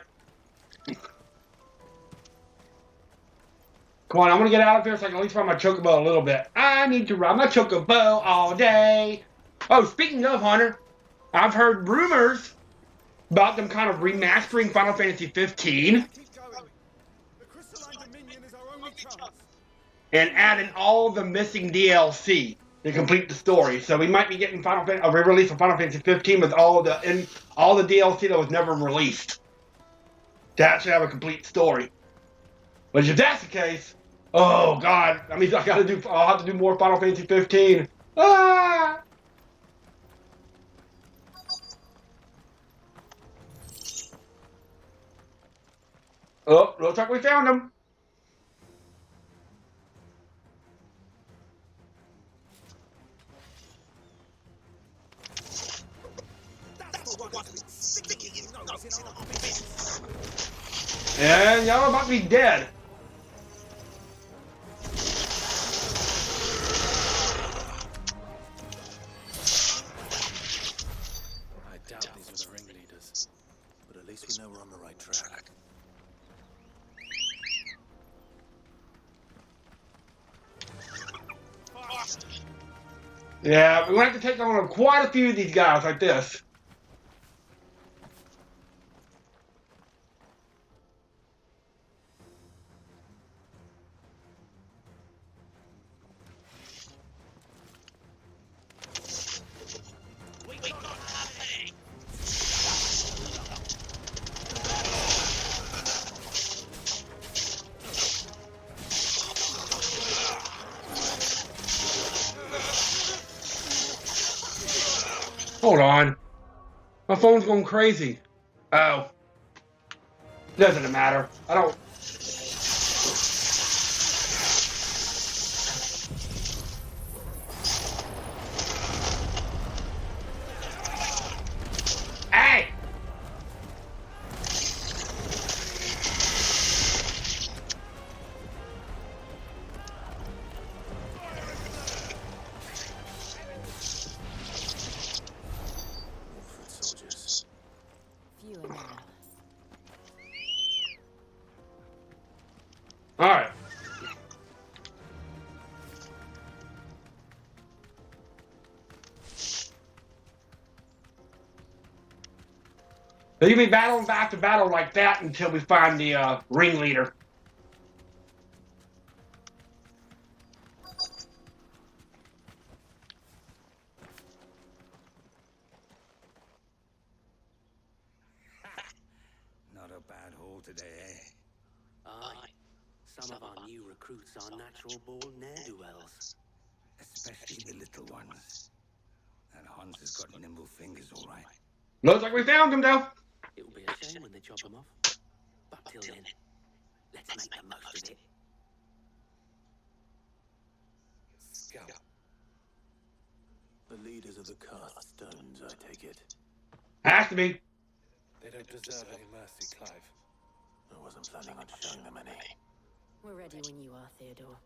Come on, I'm gonna get out of here so I can at least ride my chocobo a little bit. I need to ride my chocobo all day. Oh, speaking of, Hunter, I've heard rumors about them kind of remastering Final Fantasy 15 Keep going. The Crystalline Dominion is our only chance. and adding all the missing DLC to complete the story. So we might be getting a re-release of Final Fantasy 15 with all the DLC that was never released to actually have a complete story. But if that's the case, oh god, that means I'll have to do more Final Fantasy 15. Ah! Oh, looks like we found him. And y'all about to be dead. I doubt these were the ringleaders, but at least we know we're on the right track. Yeah, we're going to have to take on quite a few of these guys like this. Hold on. My phone's going crazy. Oh. Doesn't matter. I don't... Hey! Soldiers. Fewer now. Alright. So you'll be battling back to battle like that until we find the ringleader. Not a bad haul today, eh? Aye. Some of our new recruits are natural born ne'er-do-wells. Especially the little ones. And Hans has got nimble fingers, all right. Looks like we found him, though. It will be a shame when they chop them off. But till then, let's make the most of it. Scout. The leaders of the cast stones, I take it. Has to be. They don't deserve any mercy, Clive. I wasn't planning on showing them any. We're ready when you are, Theodore.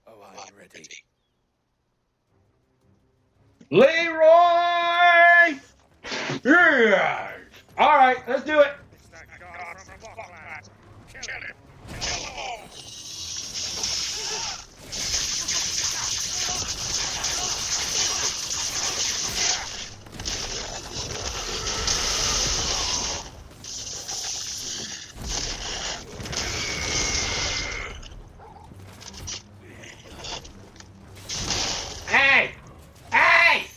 Oh, I'm ready. Leroy! Yeah! Alright, let's do it. It's that guy from Boklad. Kill him. Kill them all. Hey! Hey!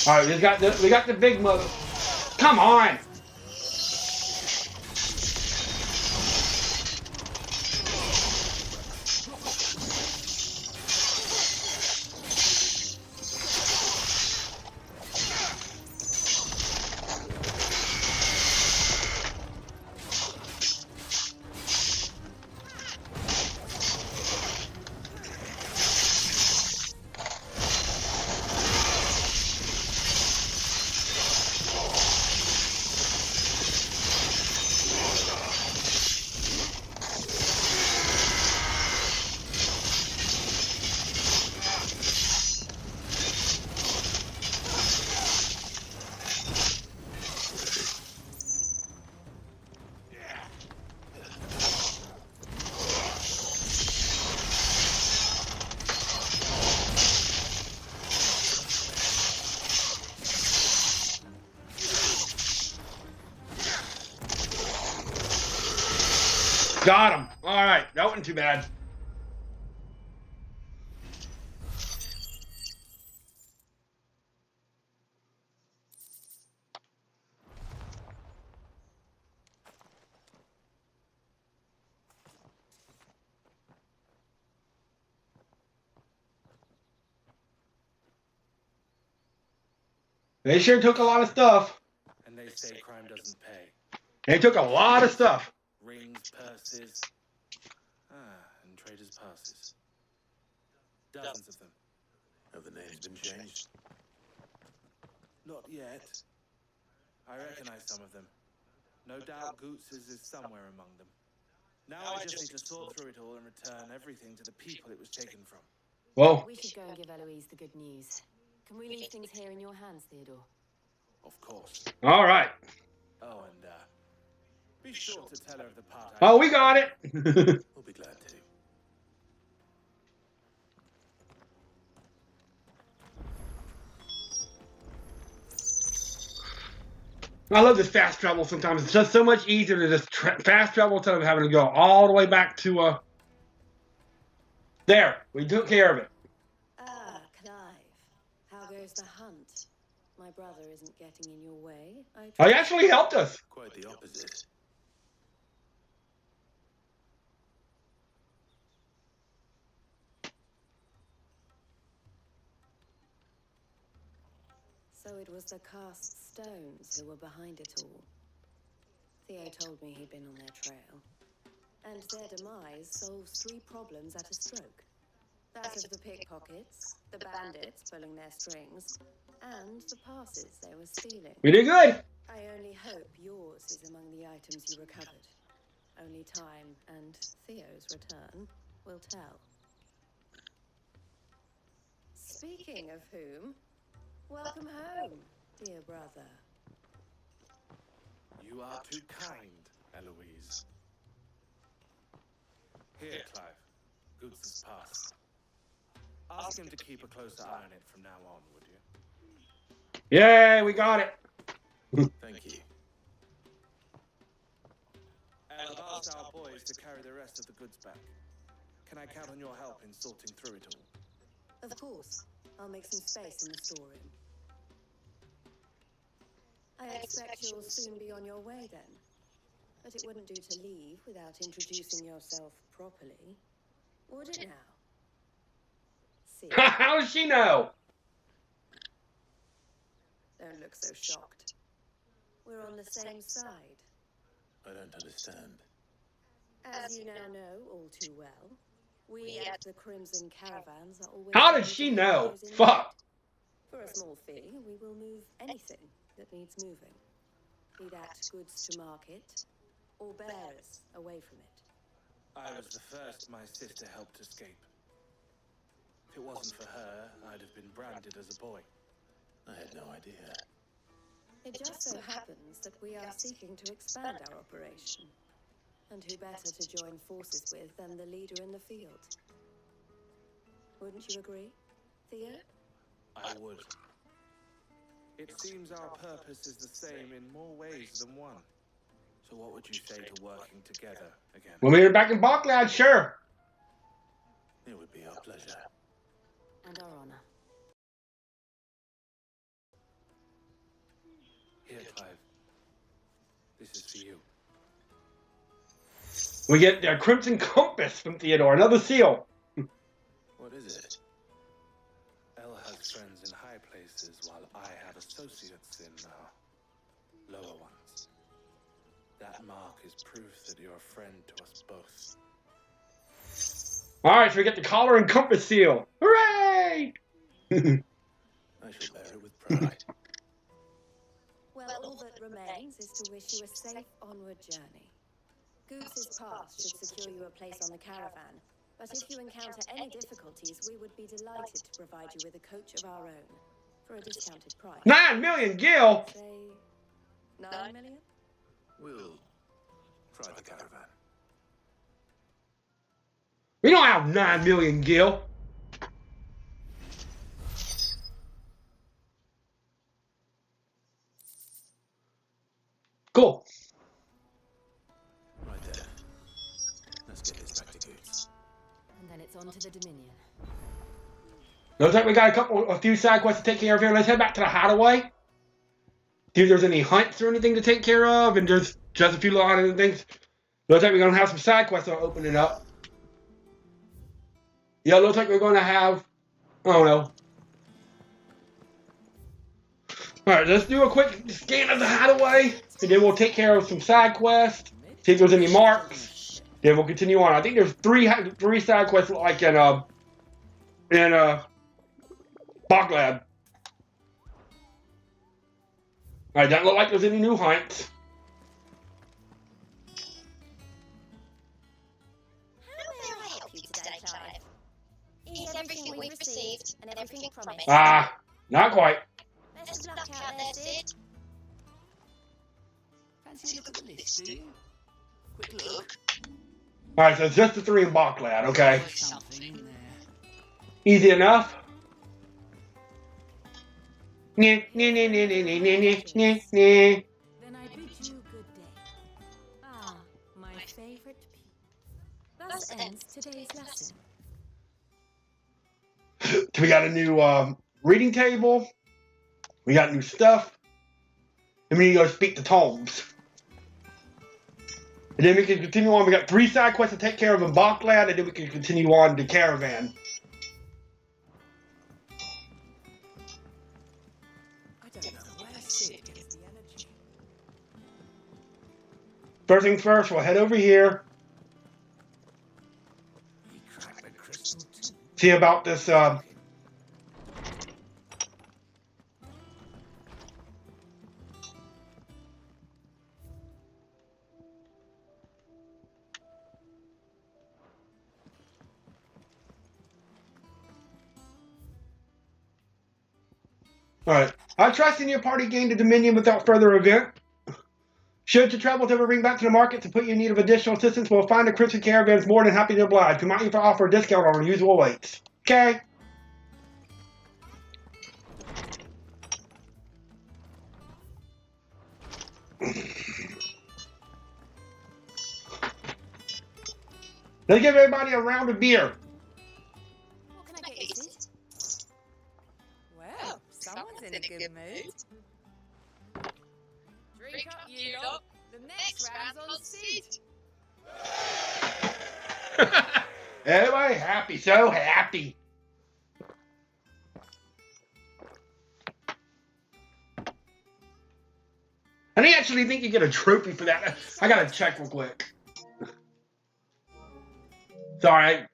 Alright, we got the big mother. Come on! Got him. Alright, that wasn't too bad. They sure took a lot of stuff. And they say crime doesn't pay. They took a lot of stuff. Rings, purses. And traders' passes. Dozens of them. Have the names been changed? Not yet. I recognize some of them. No doubt Goots's is somewhere among them. Now I just need to sort through it all and return everything to the people it was taken from. Well, We should go and give Eloise the good news. Can we leave things here in your hands, Theodore? Of course. all right. Oh, and be sure to tell her of the part. Oh, we got it. We'll be glad to. I love this fast travel sometimes. It's just so much easier to just fast travel instead of having to go all the way back to, there. We took care of it. Ah, Clive. How goes the hunt? My brother isn't getting in your way. Oh, he actually helped us. Quite the opposite. So it was the cast stones who were behind it all. Theo told me he'd been on their trail. And their demise solves 3 problems at a stroke. That of the pickpockets, the bandits pulling their strings, and the passes they were stealing. We did good. I only hope yours is among the items you recovered. Only time and Theo's return will tell. Speaking of whom, welcome home, dear brother. You are too kind, Eloise. Here, Clive. Goots's pass. Ask him to keep a closer eye on it from now on, would you? Yay, we got it. Thank you. And I've asked our boys to carry the rest of the goods back. Can I count on your help in sorting through it all? Of course. I'll make some space in the storeroom. I expect you'll soon be on your way then. But it wouldn't do to leave without introducing yourself properly. Would it now? See. How does she know? Don't look so shocked. We're on the same side. I don't understand. As you now know all too well, we at the Crimson Caravans are always... How did she know? Fuck. For a small fee, we will move anything that needs moving. Be that goods to market, or bearers away from it. I was the first my sister helped escape. If it wasn't for her, I'd have been branded as a boy. I had no idea. It just so happens that we are seeking to expand our operation. And who better to join forces with than the leader in the field? Wouldn't you agree, Theo? I would. It seems our purpose is the same in more ways than one. So what would you say to working together again? When we were back in Boklad, sure. It would be our pleasure. And our honor. Here, Clive. This is for you. We get the Crimson Compass from Theodore, another seal. What is it? Elle has friends in high places, while I have associates in lower ones. That mark is proof that you're a friend to us both. Alright, so we get the collar and compass seal. Hooray! I shall bear it with pride. Well, all that remains is to wish you a safe onward journey. Goots's pass should secure you a place on the caravan, but if you encounter any difficulties, we would be delighted to provide you with a coach of our own, for a discounted price. 9 million, Gil! Say, 9 million? We'll try the caravan. We don't have 9 million, Gil. Cool. Right there. Let's get this back to Goots. And then it's on to the Dominion. Looks like we got a few side quests to take care of here. Let's head back to the hideaway. See if there's any hunts or anything to take care of, and just a few little other things. Looks like we're gonna have some side quests that are opening up. Yeah, looks like we're gonna have, I don't know. Alright, let's do a quick scan of the hideaway, and then we'll take care of some side quests, see if there's any marks, then we'll continue on. I think there's three side quests like in Boklad. Alright, doesn't look like there's any new hunts. Is everything we've received and everything promised? Ah, not quite. Best of luck out there, Sid. Fancy a look at the list, do you? Quick look. Alright, so it's just the 3 in Boklad, okay. Something there. Easy enough. Nah. Then I bid you good day. Ah, my favorite people. Thus ends today's lesson. We got a new reading table. We got new stuff. And we need to go speak to Tomes. And then we can continue on. We got 3 side quests to take care of in Boklad, and then we can continue on to Caravan. I don't know where Sid gets the energy. First things first, we'll head over here. See about this Alright. I trust in your party gained the Dominion without further event. Should your travels ever bring back to the market to put you in need of additional assistance, we'll find the Crimson Caravans more than happy to oblige. We might even offer a discount on our usual rates. Okay? Let's give everybody a round of beer. What can I get you, Sid? Well, someone's in a good mood. Drink up, you lot. The next round's on Sid. Everybody happy, so happy. I actually think you get a trophy for that. I gotta check real quick. Sorry.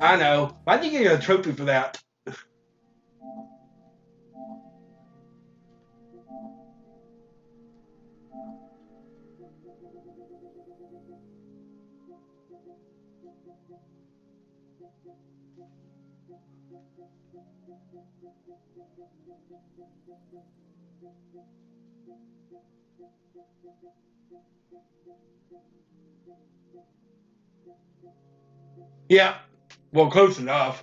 I know. I think you get a trophy for that. Yeah, well, close enough.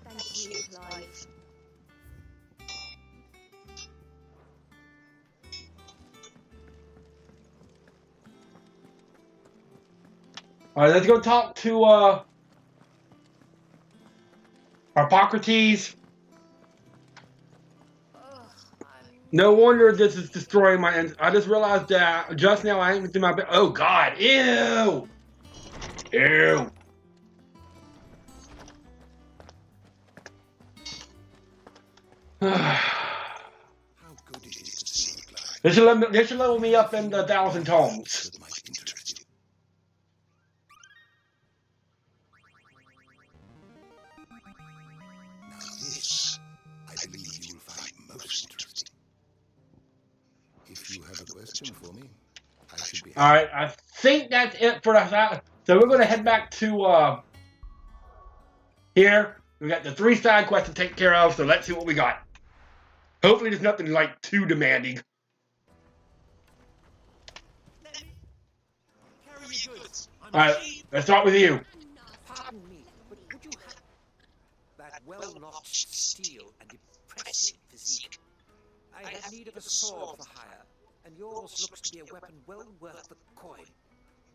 Thank you, Clive. Alright, let's go talk to Hippocrates. No wonder this is destroying my ends. I just realized that just now I ain't through my bed. Oh god, ew! Ew. This should level me up in the 1,000 tomes. This, I believe you will find most interesting. If you have a question for me, I should be. All right, I think that's it for us. So we're going to head back to here. We got the 3 side quests to take care of. So let's see what we got. Hopefully, there's nothing like too demanding. All right, let's start with you. Pardon me, but would you have that well-notched steel and impressive physique? I have need of a sword for hire, and yours looks to be a weapon well worth the coin.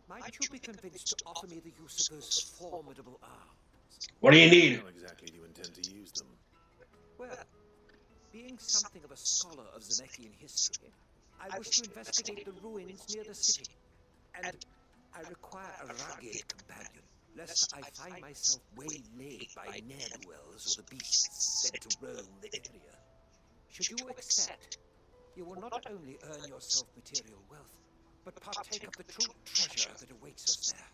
Might you be convinced to offer me the use of those formidable arms? What do you need? How exactly do you intend to use them? Well, being something of a scholar of Zemeckis history, I wish to investigate the ruins near the city, and I require a rugged companion. lest I find myself waylaid by ne'er-do-wells or the beasts sent to roam the area. Should you accept, you will not only earn yourself material wealth, but partake of the true treasure that awaits us there.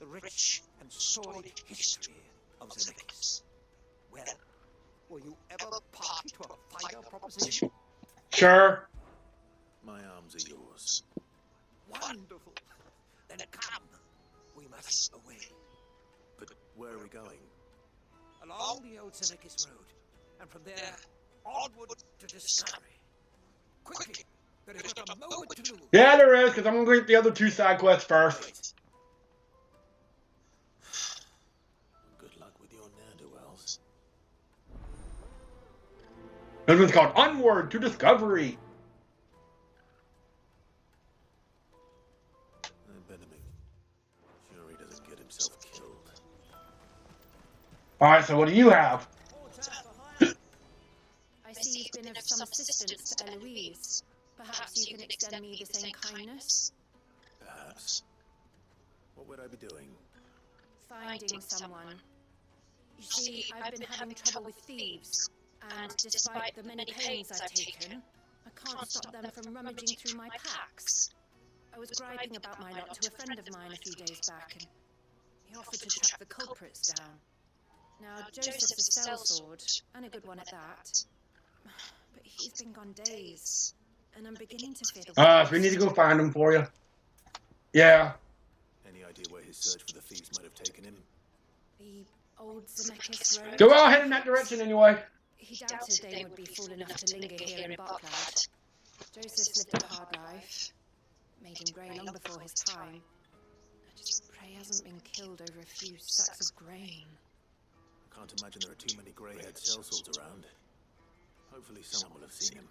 The rich and storied history of Zemeckis. Well, will you ever party to a finer proposition? Sure. My arms are yours. Wonderful. Then come. We must away. But where are we going? Along the old Zemeckis Road, and from there, onward to discovery. Quickly, there is not a moment to lose. Yeah, there is, because I'm going to get the other 2 side quests first. Good luck with your ne'er-do-wells. This one's called Onward to Discovery. Sure he doesn't get himself killed. Alright, so what do you have? I see you've been of some assistance to Eloise. Perhaps you can extend me the same kindness? Perhaps. What would I be doing? Finding someone. You see, I've been having trouble with thieves, and despite the many pains I've taken, I can't stop them from rummaging through my packs. I was griping about my lot to a friend of mine a few days back, and he offered to track the culprits down. Now, Joseph's a sellsword, and a good one at that. But he's been gone days, and I'm beginning to fear the So we need to go find him for you. Yeah. Any idea where his search for the thieves might have taken him? The old Zemeckis Road. Go on, head in that direction anyway. He doubted they would be fool enough to linger here in Boklad. Joseph's lived a hard life. Made him grey long before his time. I just pray he hasn't been killed over a few sacks of grain. I can't imagine there are too many grey-haired sellswords around. Hopefully someone will have seen him.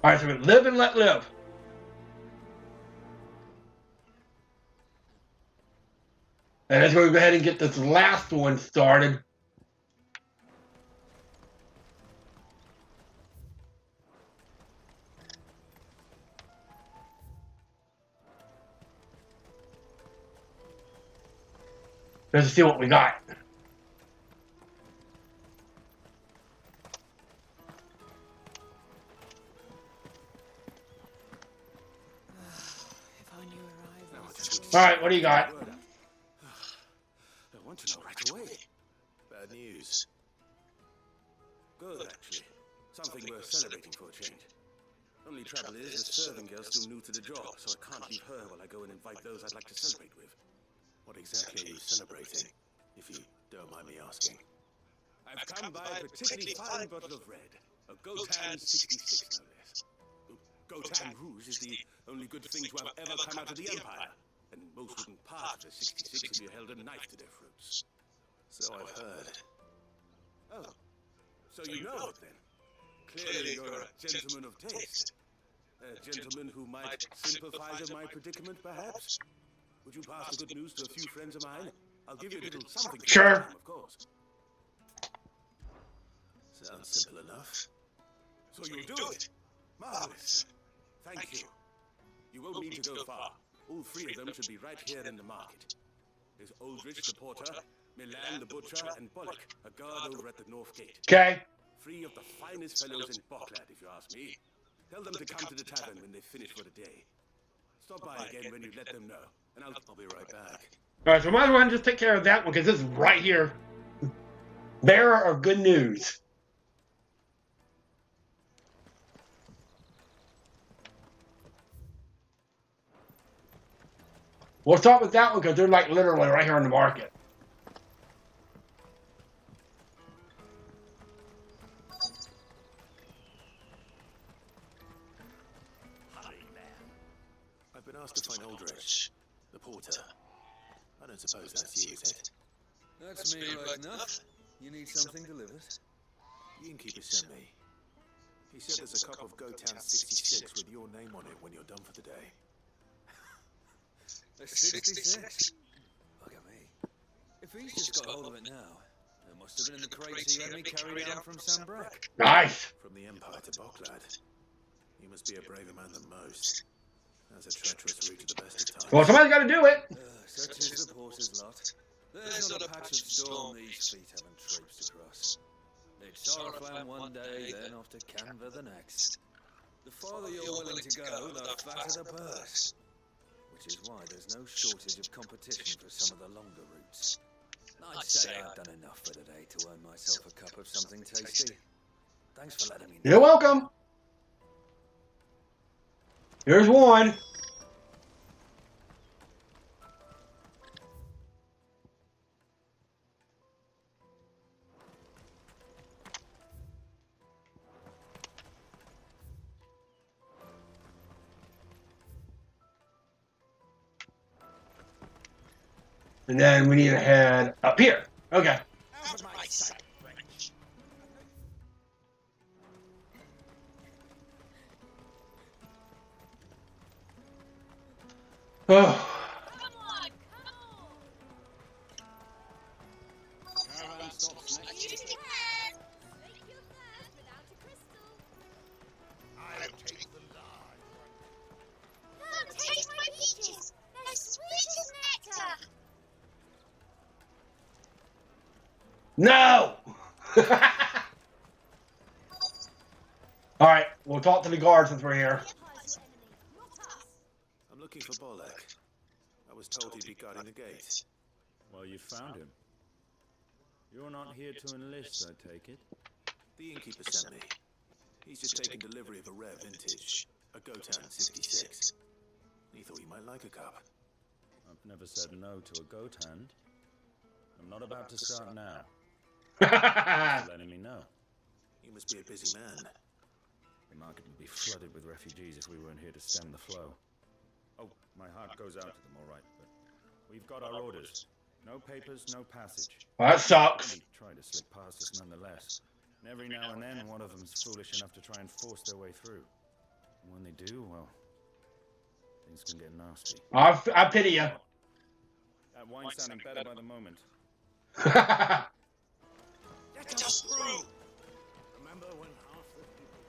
Alright, so we live and let live. And let's go ahead and get this last one started. Let's see what we got. Alright, what do you got? I want to know right away. Bad news. Good, actually. Something worth celebrating for a change. Only trouble is, the serving girl's still new to the job, so I can't leave her while I go and invite those I'd like to celebrate with. What exactly are you celebrating, if you don't mind me asking? I've come by a particularly fine bottle of red. A Gotan 66, no less. Gotan Rouge is the only good thing to have ever come out of the Empire. And most wouldn't part with a 66 if you held a knife to their throats. So I've heard. Oh, so you know it then? Clearly you're a gentleman of taste. A gentleman who might sympathize with my predicament, perhaps? Would you pass the good news to a few friends of mine? I'll give you a little something. Sure. Time, of course. Sounds simple enough. So you'll do it? Marvelous. Thank you. You won't need to go far. All 3 of them should be right here in the market. There's Aldrich the porter, Milan the butcher, and Bollock, a guard over at the north gate. Okay. 3 of the finest fellows in Boklad, if you ask me. Tell them to come to the tavern when they finish for the day. Stop by again when you let them know, and I'll be right back. Alright, so might as well just take care of that one, because this is right here. Bearer of good news. We'll start with that one, because they're like literally right here on the market. I've been asked to find Aldrich, the porter. I don't suppose that's you, is it? That's me right enough. You need something delivered? The innkeeper sent me. He said there's a cup of Gotan 66 with your name on it when you're done for the day. A 66? Look at me. If he's just got hold of it now, it must have been in the crates he had me carry down from Sambrek. Nice! From the Empire to Boklad. You must be a braver man than most. That's a treacherous route to the best of times. Well, somebody's got to do it. Such is the porter's lot. There's not a patch of storm these feet haven't traipsed across. They'd Sorrowflam one day, then off to Canva the next. The farther you're willing to go, the fatter the purse. Which is why there's no shortage of competition for some of the longer routes. I'd say I've done enough for today to earn myself a cup of something tasty. Thanks for letting me know. You're welcome. Here's one. And then we need to head up here. Okay. Oh. Caravan stops next. I'll take the large one. Come, taste my peaches. They're sweet as nectar. No! Alright, we'll talk to the guard since we're here. I'm looking for Boklad. I was told he'd be guarding the gate. Well, you found him. You're not here to enlist, I take it? The innkeeper sent me. He's just taken delivery of a rare vintage, a Gotan 66. He thought you might like a cup. I've never said no to a goat hand. I'm not about to start now. Letting me know. You must be a busy man. The market would be flooded with refugees if we weren't here to stem the flow. Oh, my heart goes out to them, all right, but we've got our orders. No papers, no passage. Well, that sucks. They try to slip past us nonetheless. And every now and then, one of them's foolish enough to try and force their way through. And when they do, well, things can get nasty. I pity you. That wine's sounding better by the moment. Let us through! Remember when half the people...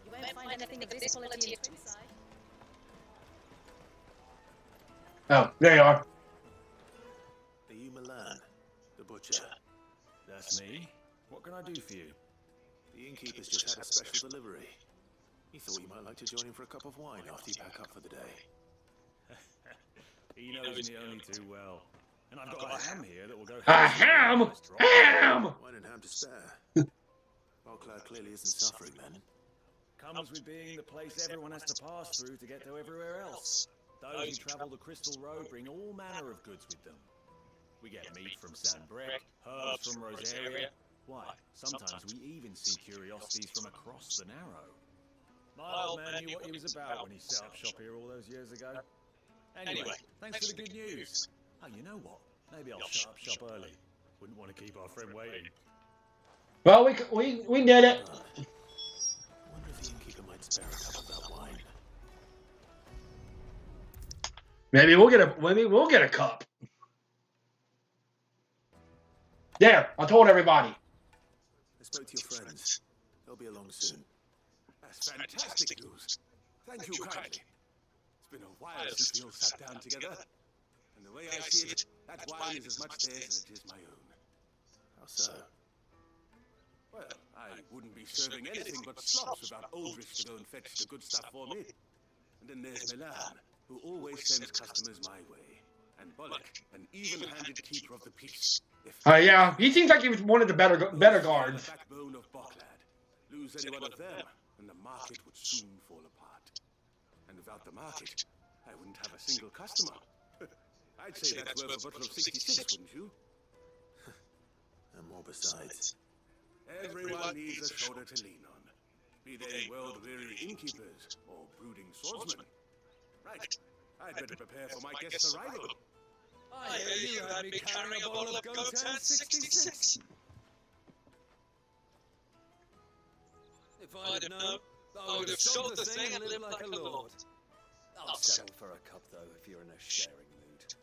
You won't find anything of this quality in Twinside. Oh, there you are. Are you Milan, the butcher? That's me. What can I do for you? The innkeeper's just had a special delivery. He thought you might like to join him for a cup of wine after you pack up for the day. He knows me only too well. And I've got a ham here that will go... A ham? Ham! Wine and ham to spare. Boklad clearly isn't suffering then. Comes with being the place everyone has to pass through to get to everywhere else. Those who travel the Crystal Road bring all manner of goods with them. We get meat from Sanbrek, herbs from Rosaria. Why, sometimes we even see curiosities from across the Narrow. My old man knew what he was about when he set up shop here all those years ago. Anyway, thanks for the good news. Oh, you know what? Maybe I'll shut up shop early. Wouldn't want to keep our friend waiting. Well, we did it. I wonder if the innkeeper might spare a cup of that wine. Maybe we'll get a cup. There, I told everybody. I spoke to your friends. They'll be along soon. That's fantastic news. Thank you kindly. It's been a while since we all sat down together. And the way I see it, that wine is as much theirs as it is my own. How so? Well, I wouldn't be serving anything but slops without Aldrich to go and fetch the good stuff for me. And then there's Milan, who always sends customers my way. And Bullock, an even-handed keeper of the peace. Yeah, he seems like he was one of the better guards. The backbone of Boklad. Lose any one of them, and the market would soon fall apart. And without the market, I wouldn't have a single customer. I'd say that's worth a bottle of 66, wouldn't you? And more besides. Everyone needs a shoulder to lean on. Be they world-weary innkeepers or brooding swordsmen. Right, I'd better prepare for my guest's arrival. I hear you had me carrying a bottle of Gotan 66. If I'd have known, I would have sold the thing and lived like a lord. I'll settle for a cup, though, if you're in a sharing mood.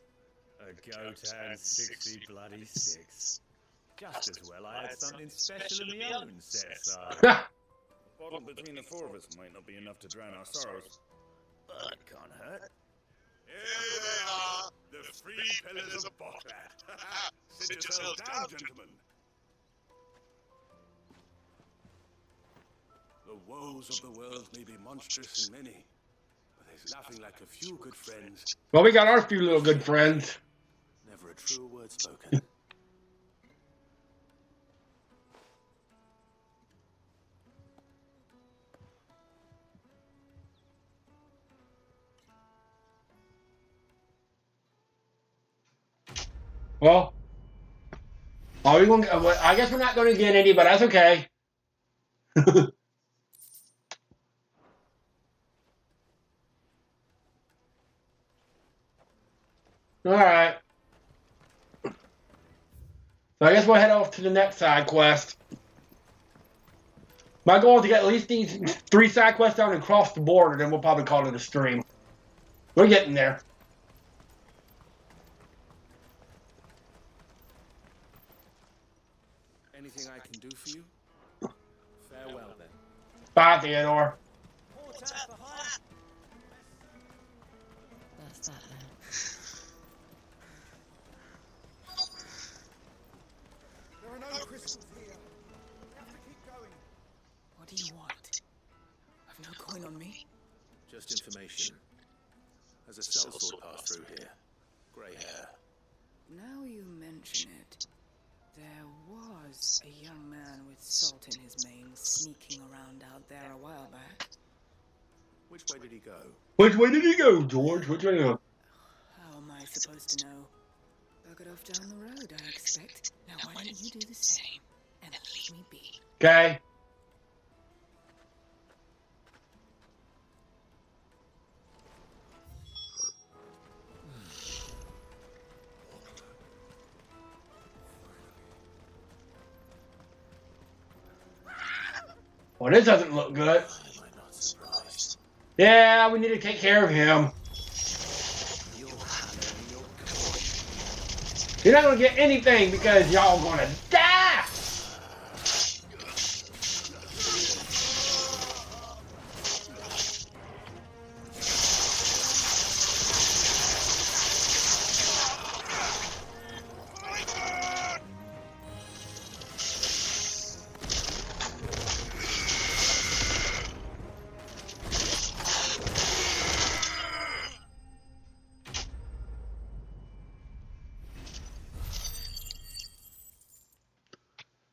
A Gotan 60 bloody 6. Just as well I had something special in my own set aside. A bottle between the four of us might not be enough to drown our sorrows, but it can't hurt. Here they 3 pillars of Boklad. Sit yourselves down, gentlemen. The woes of the world may be monstrous and many, but there's nothing like a few good friends. Well, we got our few little good friends. Never a true word spoken. Well, are we going? I guess we're not going to get any, but that's okay. All right. So I guess we'll head off to the next side quest. My goal is to get at least these 3 side quests down and cross the border, then we'll probably call it a stream. We're getting there. Anything I can do for you? Farewell, then. Bye, Theodore. That's that then. There are no crystals here. We have to keep going. What do you want? I've no coin on me. Just information. As a sellsword passed through here. Grey hair. Now you mention it, there was a young man with salt in his mane sneaking around out there a while back. Which way did he go? Which way did he go, George? Which way did he go? How am I supposed to know? Buggered off down the road, I expect. Now why don't you do the same and leave me be? Okay. Well, this doesn't look good. Yeah, we need to take care of him. You're not going to get anything because y'all going to die.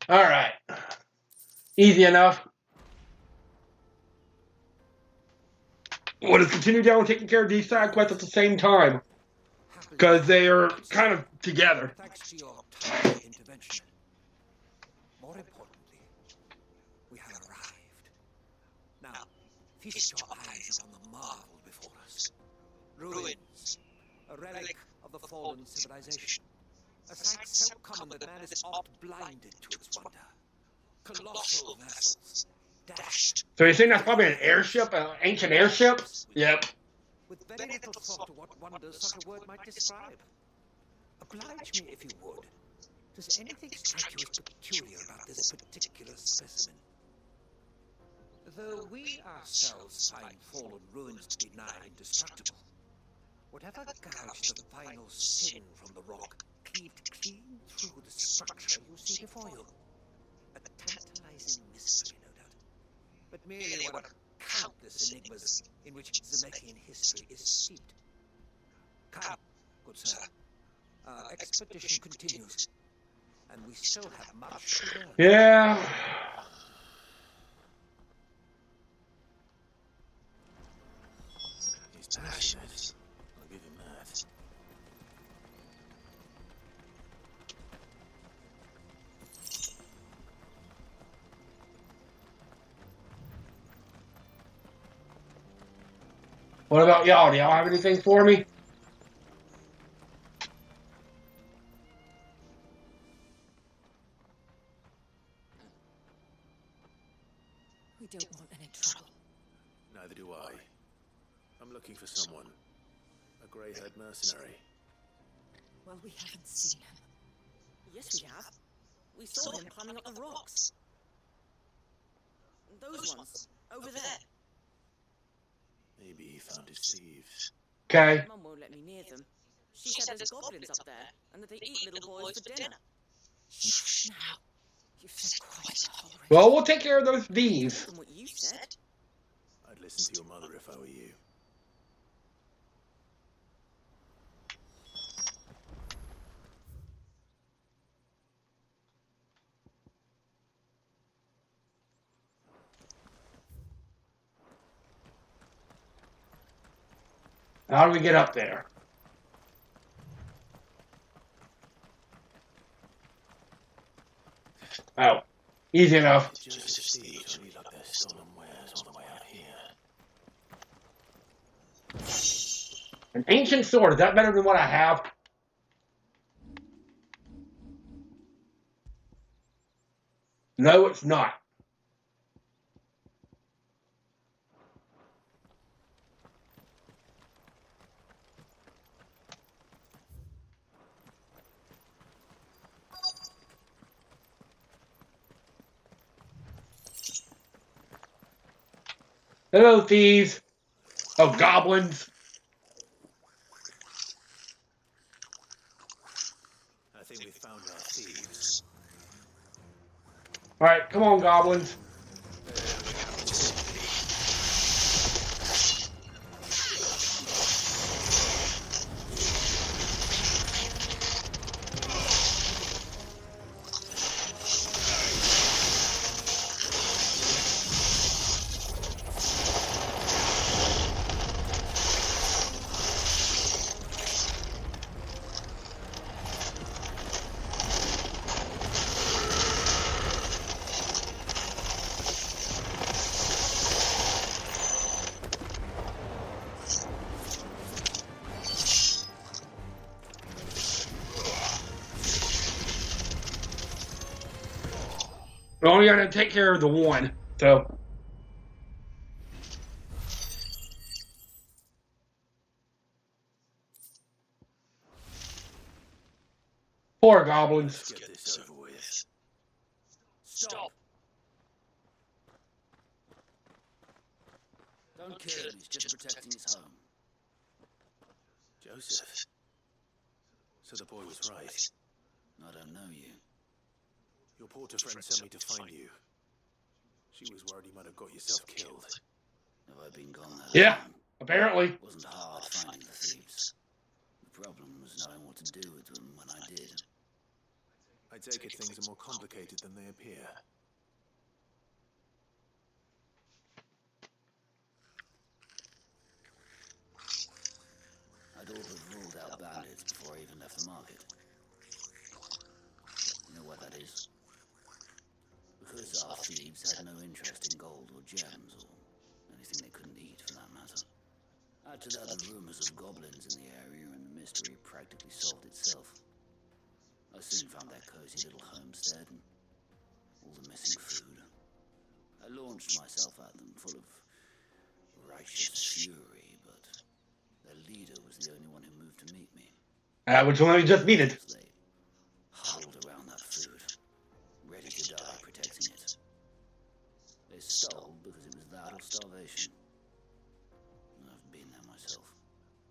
All right. Easy enough. We'll just continue down taking care of these side quests at the same time. Because they are kind of together. Thanks to your timely intervention. More importantly, we have arrived. Now, feast your eyes upon the marvel before us. Ruins, a relic of the fallen civilization. A sight so common that man is oft blinded to its wonder. Colossal vessels, dashed. So you're saying that's probably an airship, an ancient airship? Yep. With very little thought to what wonders such a word might describe. Oblige me if you would. Does anything strike you as peculiar about this particular specimen? Though we ourselves find fallen ruins to be nigh indestructible, whatever gouged the final sin from the rock cleaved clean through the structure you see before you. A tantalizing mystery, no doubt, but merely one of countless enigmas in which Zemeckis history is steeped. Come, good sir. Our expedition continues, and we still have much to learn. Yeah. He's passionate. I'll give him that. What about y'all? Do y'all have anything for me? We don't want any trouble. Neither do I. I'm looking for someone. A grey-haired mercenary. Well, we haven't seen him. Yes, we have. We saw him climbing up the rocks. Those ones, over there. Maybe he found his thieves. Okay. Mum won't let me near them. She said there's goblins up there, and that they eat little boys for dinner. Shh, now. You've said quite enough already. Well, we'll take care of those thieves. From what you said. I'd listen to your mother if I were you. How do we get up there? Oh, easy enough. Joseph Steve only like their stolen wares all the way out here. An ancient sword, is that better than what I have? No, it's not. Hello, thieves. Oh, goblins. I think we found our thieves. All right, come on, goblins. We're only going to take care of the one, so. Poor goblins. Let's get this over with. Stop. Don't kill him, he's just protecting his home. Joseph. So the boy was right. I don't know you. Your porter friend sent me to find you. She was worried you might have got yourself killed. Have I been gone that Yeah, long? apparently. It wasn't hard finding the thieves. The problem was knowing what to do with them when I did. I take it things are more complicated than they appear. I'd all but ruled out bandits before I even left the market. You know what that is? Because our thieves had no interest in gold or gems or anything they couldn't eat for that matter. Add to that the rumors of goblins in the area and the mystery practically solved itself. I soon found their cozy little homestead and all the missing food. I launched myself at them full of righteous fury, but their leader was the only one who moved to meet me. Which one we just needed. They huddled around that food, ready to die protecting it. They stole because it was that or starvation. And I've been there myself,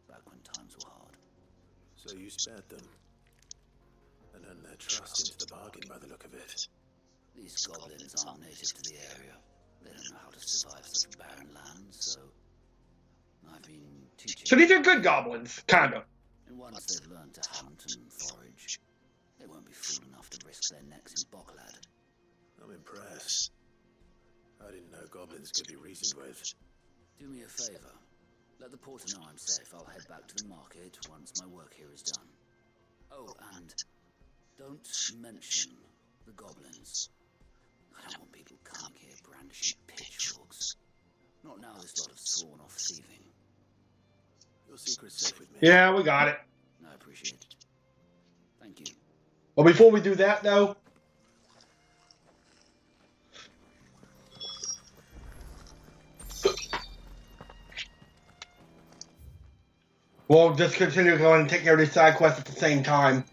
back when times were hard. So you spared them, and earned their trust into the bargain by the look of it. These goblins aren't native to the area. They don't know how to survive such barren lands, so I've been teaching. So these are good goblins, kind of. And once they've learned to hunt and forage, they won't be fool enough to risk their necks in Boklad. I'm impressed. I didn't know goblins could be reasoned with. Do me a favor. Let the porter know I'm safe. I'll head back to the market once my work here is done. Oh, and don't mention the goblins. I don't want people coming here brandishing pitchforks. Not now this lot of sworn-off thieving. Your secret's safe with me. Yeah, we got it. I appreciate it. Thank you. Well, before we do that, though, we'll just continue going and take care of these side quests at the same time.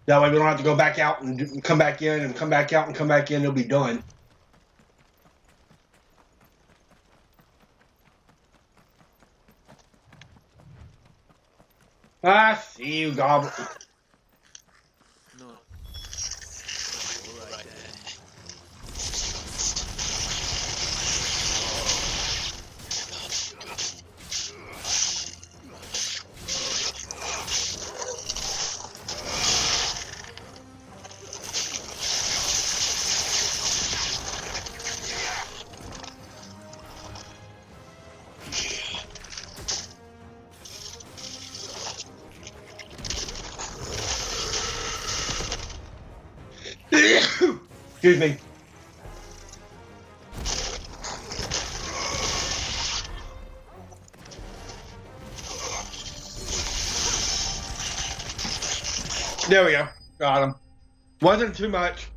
That way we don't have to go back out and come back in and come back out and come back in. It'll be done. I see you, Goblin. No. All right then. Excuse me. There we go. Got him. Wasn't too much.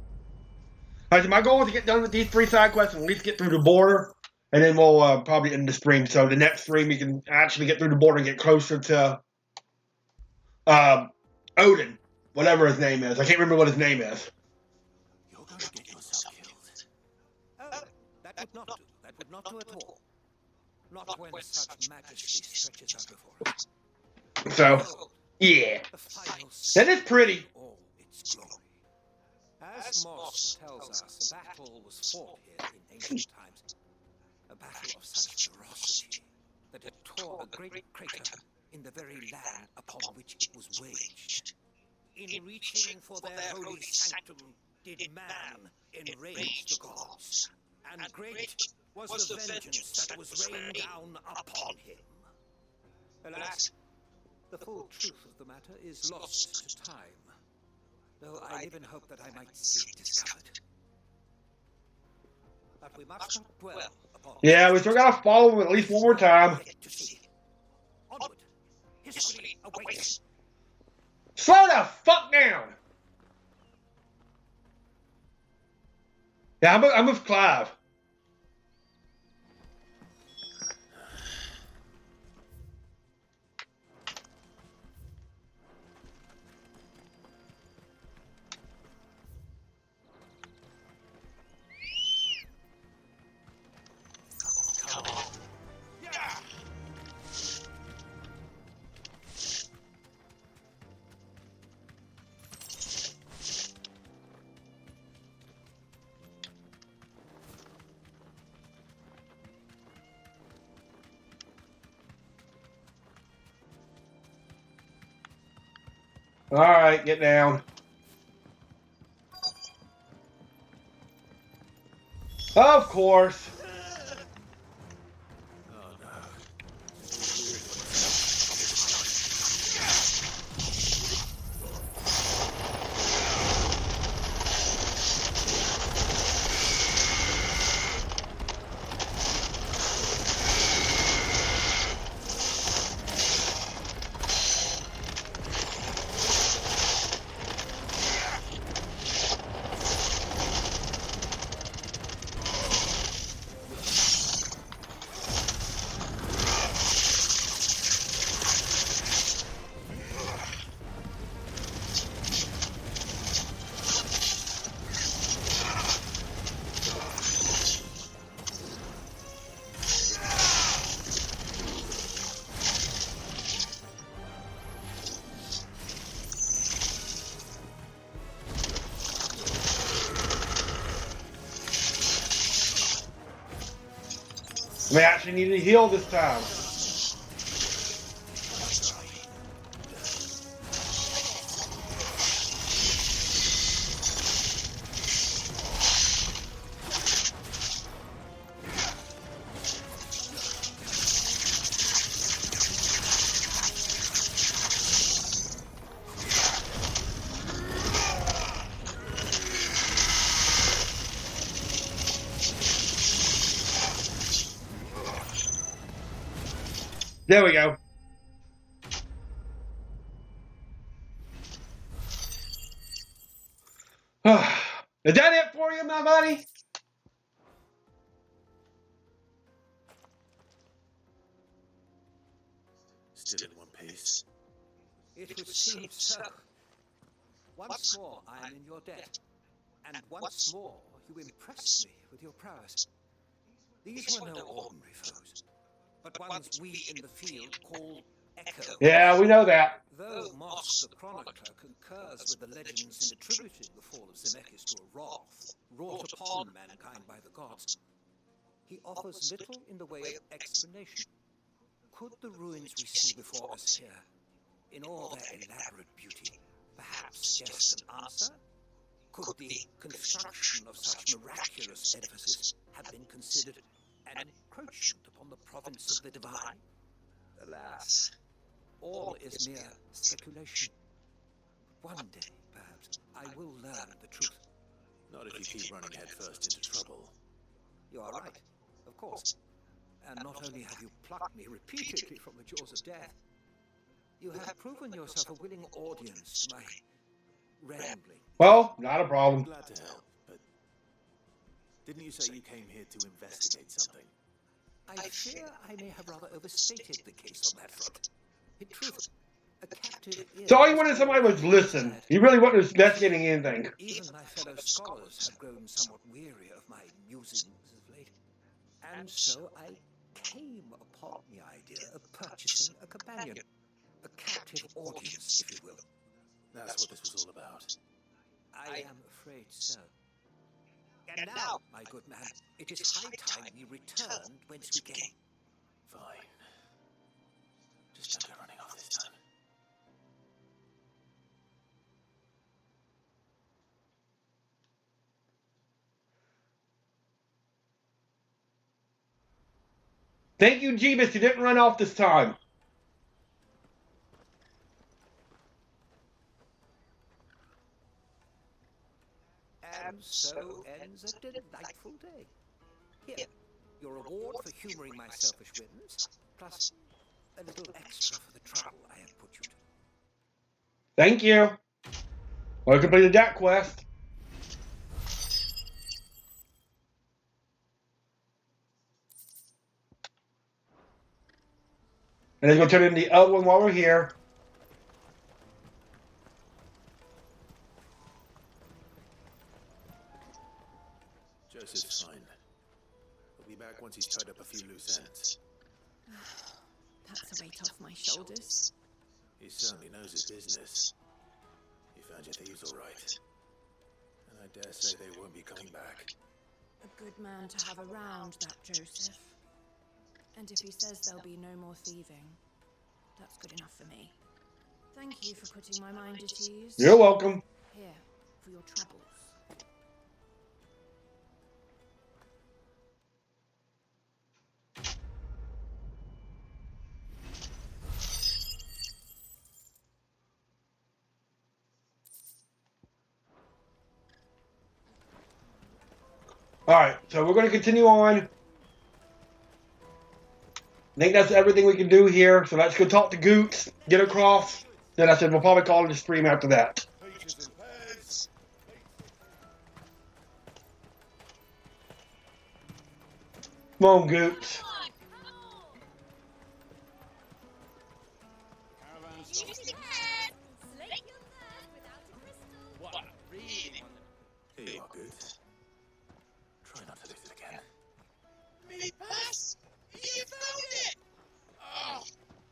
My goal was to get done with these 3 side quests and at least get through the border, and then we'll probably end the stream. So the next stream we can actually get through the border and get closer to Odin, whatever his name is. I can't remember what his name is. You're going to get yourself killed. Oh, that would not do. That would not do at all. Not when such majesty stretches out before us. So, yeah. That is pretty. All its glory. As Moss tells us, a battle was fought here in ancient times. A battle of such ferocity that it tore a great crater in the very land upon which it was waged. In reaching for their holy sanctum, did man enrage the gods, and great was the vengeance that was rained down upon him. Alas, the full truth of the matter is lost to time, though I live in hope that I might see it discovered. But we must not dwell upon. Yeah, we still gotta follow him at least one more time. Onward, history awaits. Slow the fuck down! Yeah, I'm with Clive. Alright, get down. Of course. We actually need to heal this time. There we go. Is that it for you, my buddy? Still in one piece. It would seem so. Once more I am in your debt, and once more you impressed me with your prowess. These were no ordinary foes, but ones we in the field call echo. Yeah, we know that. Though Moss the chronicler concurs with the legends in attributing the fall of Zemeckis to a wrath wrought upon mankind by the gods, he offers little in the way of explanation. Could the ruins we see before us here, in all their elaborate beauty, perhaps suggest an answer? Could the construction of such miraculous edifices have been considered an encroachment upon the province of the divine? Alas, all is mere speculation. One day, perhaps, I will learn the truth. Not if you keep running headfirst into trouble. You are right, of course. And not only have you plucked me repeatedly from the jaws of death, you have proven yourself a willing audience to my rambling. Well, not a problem. Glad to help, but didn't you say you came here to investigate something? I fear I may have rather overstated the case on that front. In truth, a captive is... So all you wanted somebody was listen. You really wasn't investigating anything. Even my fellow scholars have grown somewhat weary of my musings of late. And so I came upon the idea of purchasing a companion. A captive audience, if you will. That's what this was all about. I am afraid so. And now, my good man, it is high time we returned whence we came. Fine. Just don't go running off this time. Thank you, Jeebus. You didn't run off this time. And so ends a delightful day. Here, your reward for humoring my selfish whims, plus a little extra for the trouble I have put you to. Thank you. Well, I completed that quest. And then we'll turn in the other one while we're here. Joseph's fine. He'll be back once he's tied up a few loose ends. That's a weight off my shoulders. He certainly knows his business. He found your thieves all right. And I dare say they won't be coming back. A good man to have around, that Joseph. And if he says there'll be no more thieving, that's good enough for me. Thank you for putting my mind at ease. You're welcome. Here, for your troubles. Alright, so we're going to continue on. I think that's everything we can do here. So let's go talk to Goots, get across. Then I said we'll probably call it a stream after that. Come on, Goots. Here you are, Goots. Try not to lose it again. Me pass? You found it! Oh,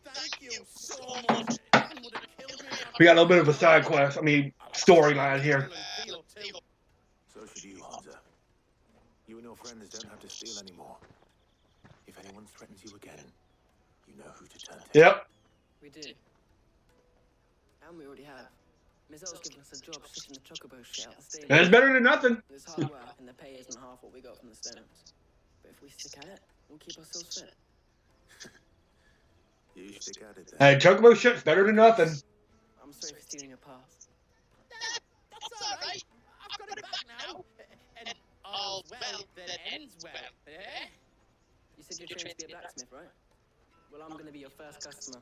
thank you so much. That would have killed me. We got a little bit of a side quest, storyline here. So should you, Hamza. You and your friends don't have to steal anymore. If anyone threatens you again, you know who to turn to. Yep. We do. And we already have. Miss O's given us a job shifting the chocobo shit out the stable. And it's better than nothing. It's hard work, and the pay isn't half what we got from the stones. But if we stick at it, we'll keep ourselves fit. You stick at it then. Hey, Chocobo shit's better than nothing. I'm sorry for stealing your path. That's alright. I've got it back now. And all's well that ends well, eh? You said you're trained to be a blacksmith, right? Well, I'm gonna be your first customer.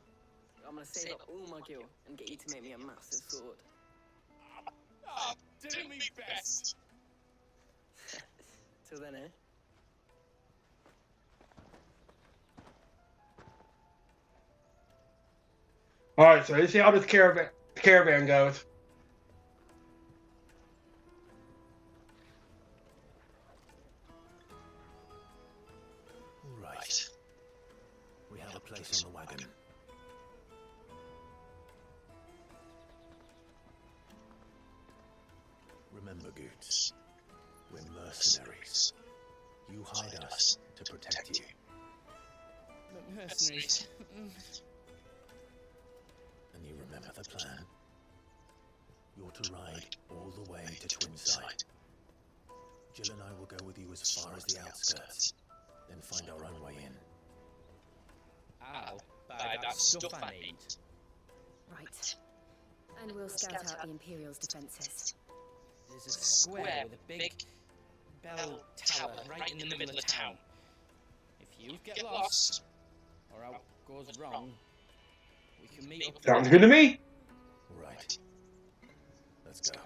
I'm gonna save up all my gil and get you to make me a massive sword. Oh, do me best. Till then, eh? Alright, so let's see how this caravan goes. Right. We have a place on the wagon. choice. You hide us to protect you. The mercenaries. And you remember the plan? You're to ride all the way to Twinside. Jill and I will go with you as far as the outskirts, then find our own way in. I'll buy that stuff I need. Right. And we'll scout out the Imperial's defenses. There's a square with a big bell tower right in the middle of town. If you get lost, or out goes wrong, we can meet up there. Sounds good to me. Right. Let's go.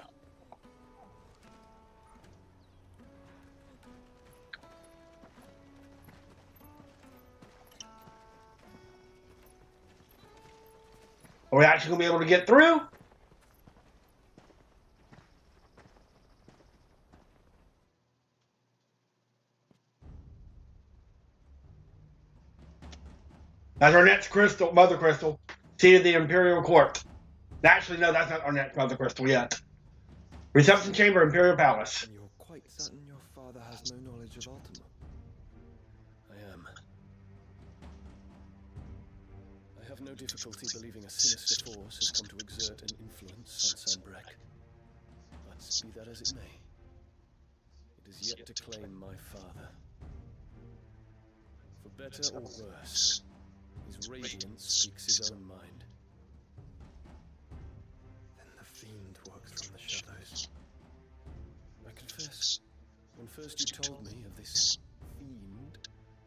Are we actually going to be able to get through? That's our next crystal, Mother Crystal. Seat of the Imperial Court. Actually, no, that's not our next Mother Crystal yet. Reception Chamber, Imperial Palace. And you're quite certain your father has no knowledge of Ultima? I am. I have no difficulty believing a sinister force has come to exert an influence on Sanbreque. But be that as it may, it is yet to claim my father. For better or worse, his radiance speaks his own mind. Then the fiend works from the shadows. I confess, when first you told me of this fiend,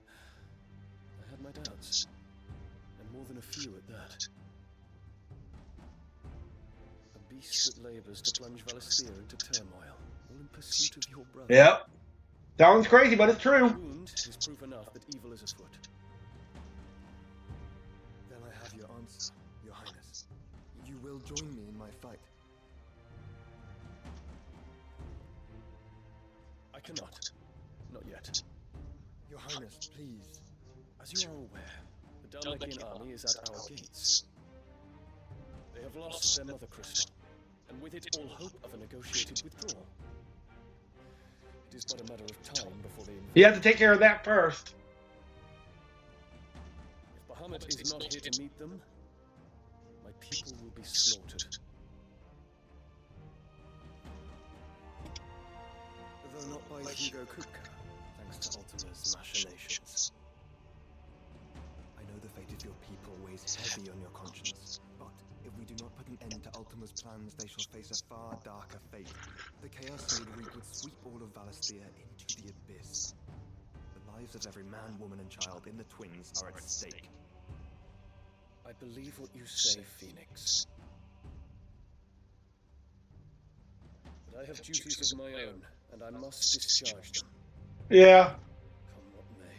I had my doubts. And more than a few at that. A beast that labours to plunge Valisthea into turmoil, all in pursuit of your brother. Yep. Sounds crazy, but it's true. Wound is proof enough that evil is afoot. Then I have your answer, Your Highness. You will join me in my fight. I cannot. Not yet. Your Highness, please. As you are aware, the Dalmekian army is at our gates. They have lost their mother crystal, and with it all hope of a negotiated withdrawal. It is but a matter of time before they invade. You have to take care of that first. If Bahamut is not here to meet them, my people will be slaughtered. Though not by Hugo Kupka, thanks to Ultima's machinations. I know the fate of your people weighs heavy on your conscience, but if we do not put an end to Ultima's plans, they shall face a far darker fate. The Chaos League would sweep all of Valisthea into the abyss. The lives of every man, woman, and child in the Twins are at stake. I believe what you say, Phoenix. But I have duties of my own, and I must discharge them. Yeah. Come what may.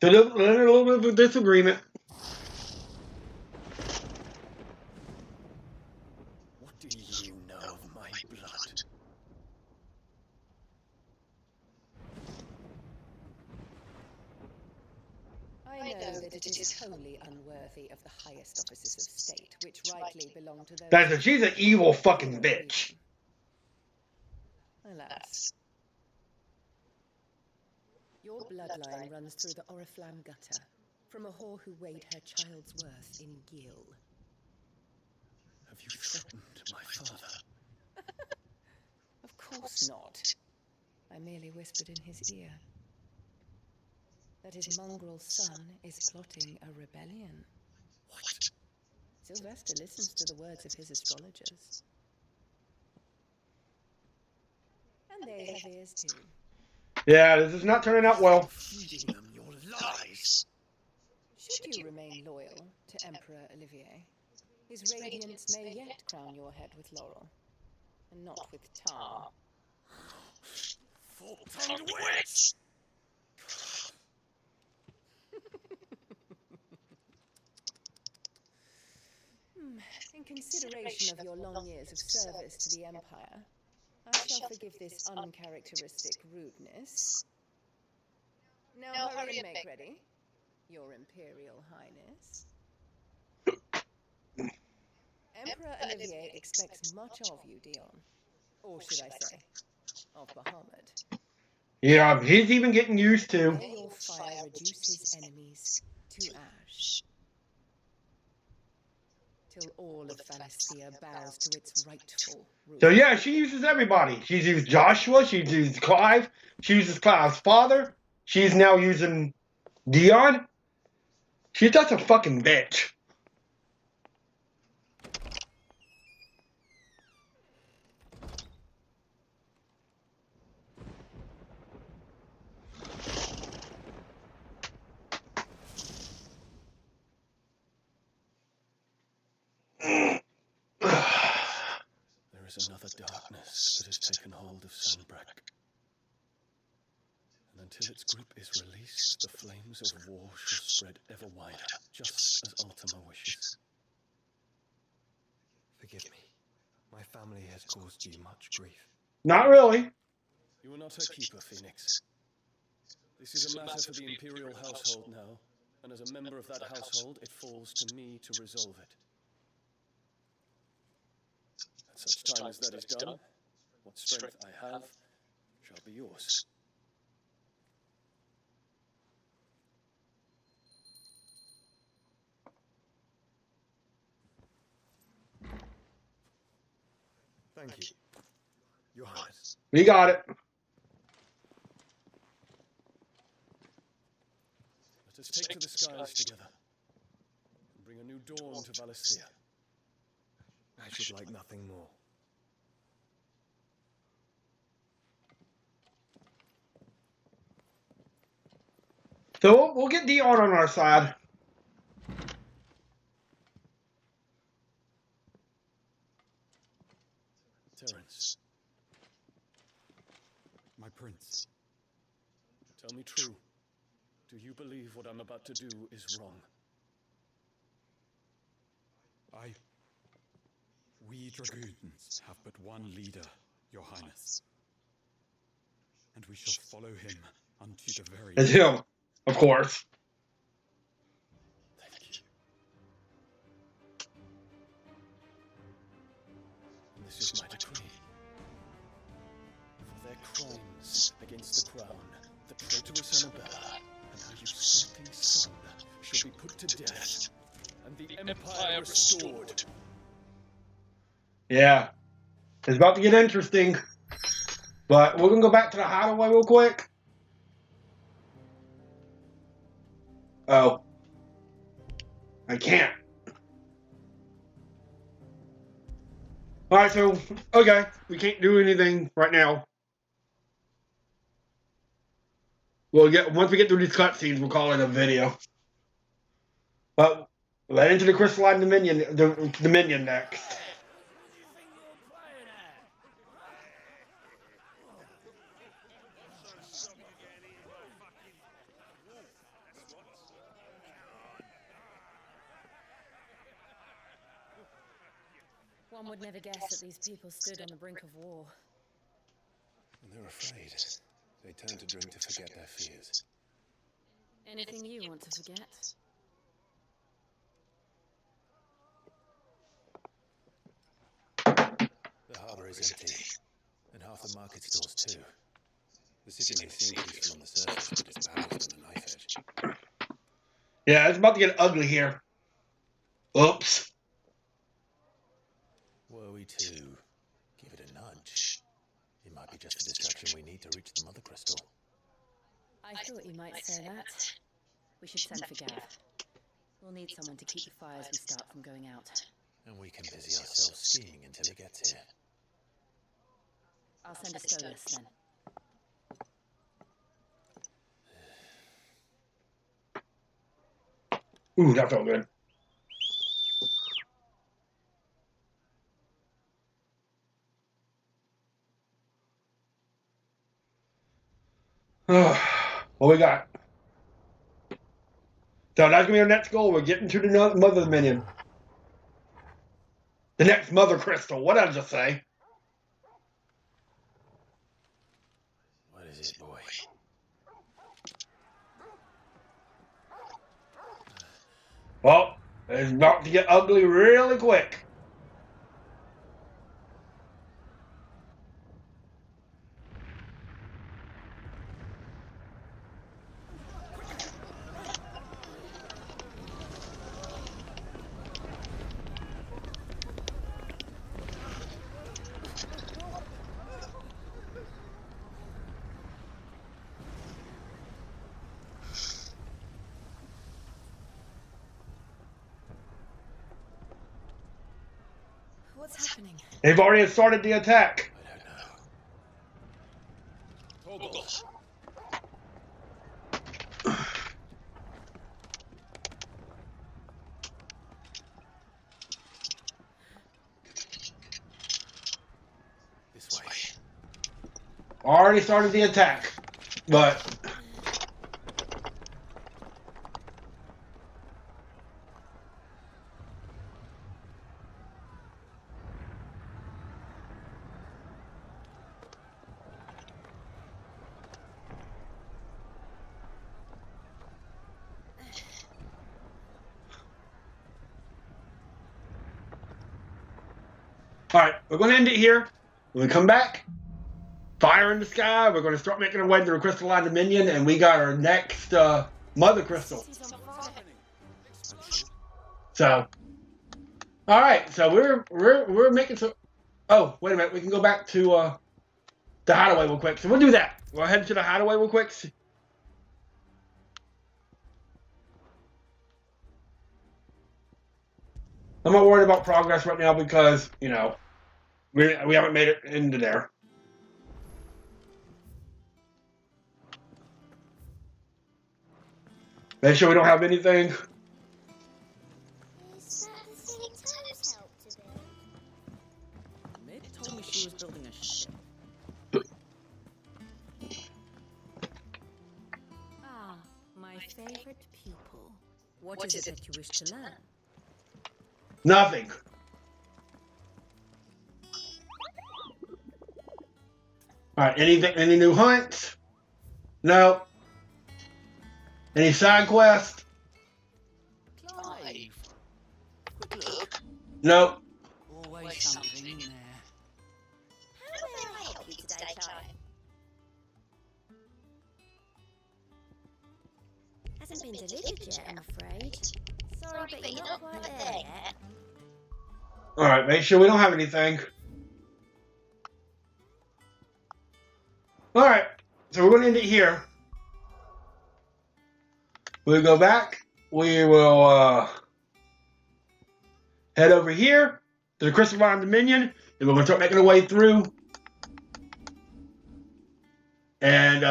So a little bit of a disagreement. What do you know of my blood? I know that it is wholly unworthy of the highest offices of state, which rightly belong to those... She's an evil fucking bitch. Alas. Your bloodline runs through the Oriflamme gutter, from a whore who weighed her child's worth in gil. Have you threatened my father? Of course not. I merely whispered in his ear that his mongrel son is plotting a rebellion. What? Sylvester listens to the words of his astrologers. And they have ears too. Yeah, this is not turning out well. Feeding them your lies. Should you remain loyal to Emperor Olivier, his radiance may yet crown your head with laurel, and not with tar. Full-tongued witch! In consideration of your long years of service to the Empire, I shall forgive this uncharacteristic rudeness. Now hurry and make ready, Your Imperial Highness. Emperor Olivier expects much of you, Dion. Or should I say, of Bahamut. Yeah, he's even getting used to. May your fire reduce his enemies to ash. Till all of Valisthea bows to its rightful ruler. So yeah, she uses everybody. She's used Joshua, she's used Clive, she uses Clive's father, she's now using Dion. She's just a fucking bitch. There is another darkness that has taken hold of Sunbreck. And until its grip is released, the flames of war shall spread ever wider, just as Ultima wishes. Forgive me. My family has caused you much grief. Not really. You are not her keeper, Phoenix. This is a matter for the Imperial household now, and as a member of that household, it falls to me to resolve it. At such time as that is done, what strength I have shall be yours. Thank you, Your Highness. We got it. Let us take to the skies together and bring a new dawn to Valisthea. I should like nothing more. So we'll get Dion on our side. Terence. My prince. Tell me true. Do you believe what I'm about to do is wrong? We dragoons have but one leader, Your Highness. And we shall follow him unto the very It's him, of course. Thank you. And this is my decree. For their crimes against the crown, the traitorous Annabella and her usurping son shall be put to death, and the empire restored. Yeah. It's about to get interesting. But we're going to go back to the hideaway real quick. Oh. I can't. Alright, so, okay. We can't do anything right now. Once we get through these cutscenes, we'll call it a video. But, right into the Crystalline Dominion, the Dominion next. One would never guess that these people stood on the brink of war. And they're afraid. They turn to drink to forget their fears. Anything you want to forget? The harbour is empty, and half the market stores too. The city may seem peaceful on the surface, but it's balanced on the knife edge. Yeah, it's about to get ugly here. Oops. Were we to give it a nudge, it might be just the distraction we need to reach the Mother Crystal. I thought you might say that. We should send for Gav. We'll need someone to keep the fires we start from going out. And we can busy ourselves skiing until it gets here. I'll send a Stolas then. Ooh, that felt good. What we got? So that's gonna be our next goal. We're getting to the Mother Dominion. The next Mother Crystal. What did I just say? What is it, boy? Well, it's about to get ugly really quick. What's happening? They've already started the attack. This way. Already started the attack, but all right, we're going to end it here. When we come back, fire in the sky. We're going to start making our way to the Crystalline Dominion, and we got our next Mother Crystal. So, all right. So we're making some. Oh, wait a minute. We can go back to the hideaway real quick. So we'll do that. We'll head to the hideaway real quick. I'm not worried about progress right now because, you know, we haven't made it into there. Make sure we don't have anything. Mid told me she was building a ship. Ah, my favorite pupil. What is it that you wish to learn? Nothing. All right. Anything? Any new hunts? No. Any side quests? Clive. Quick look. No. Always something in there. How may I help you today, Clive? Hasn't been delivered yet, I'm afraid. Sorry, but you're not quite there yet. All right. Make sure we don't have anything. All right. So we're going to end it here. We'll go back. We will head over here to the Crystalline Dominion, and we're going to start making our way through and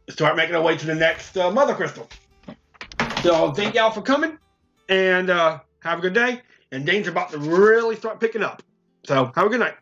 start making our way to the next Mother Crystal. So thank y'all for coming, and have a good day. And Dane's about to really start picking up. So have a good night.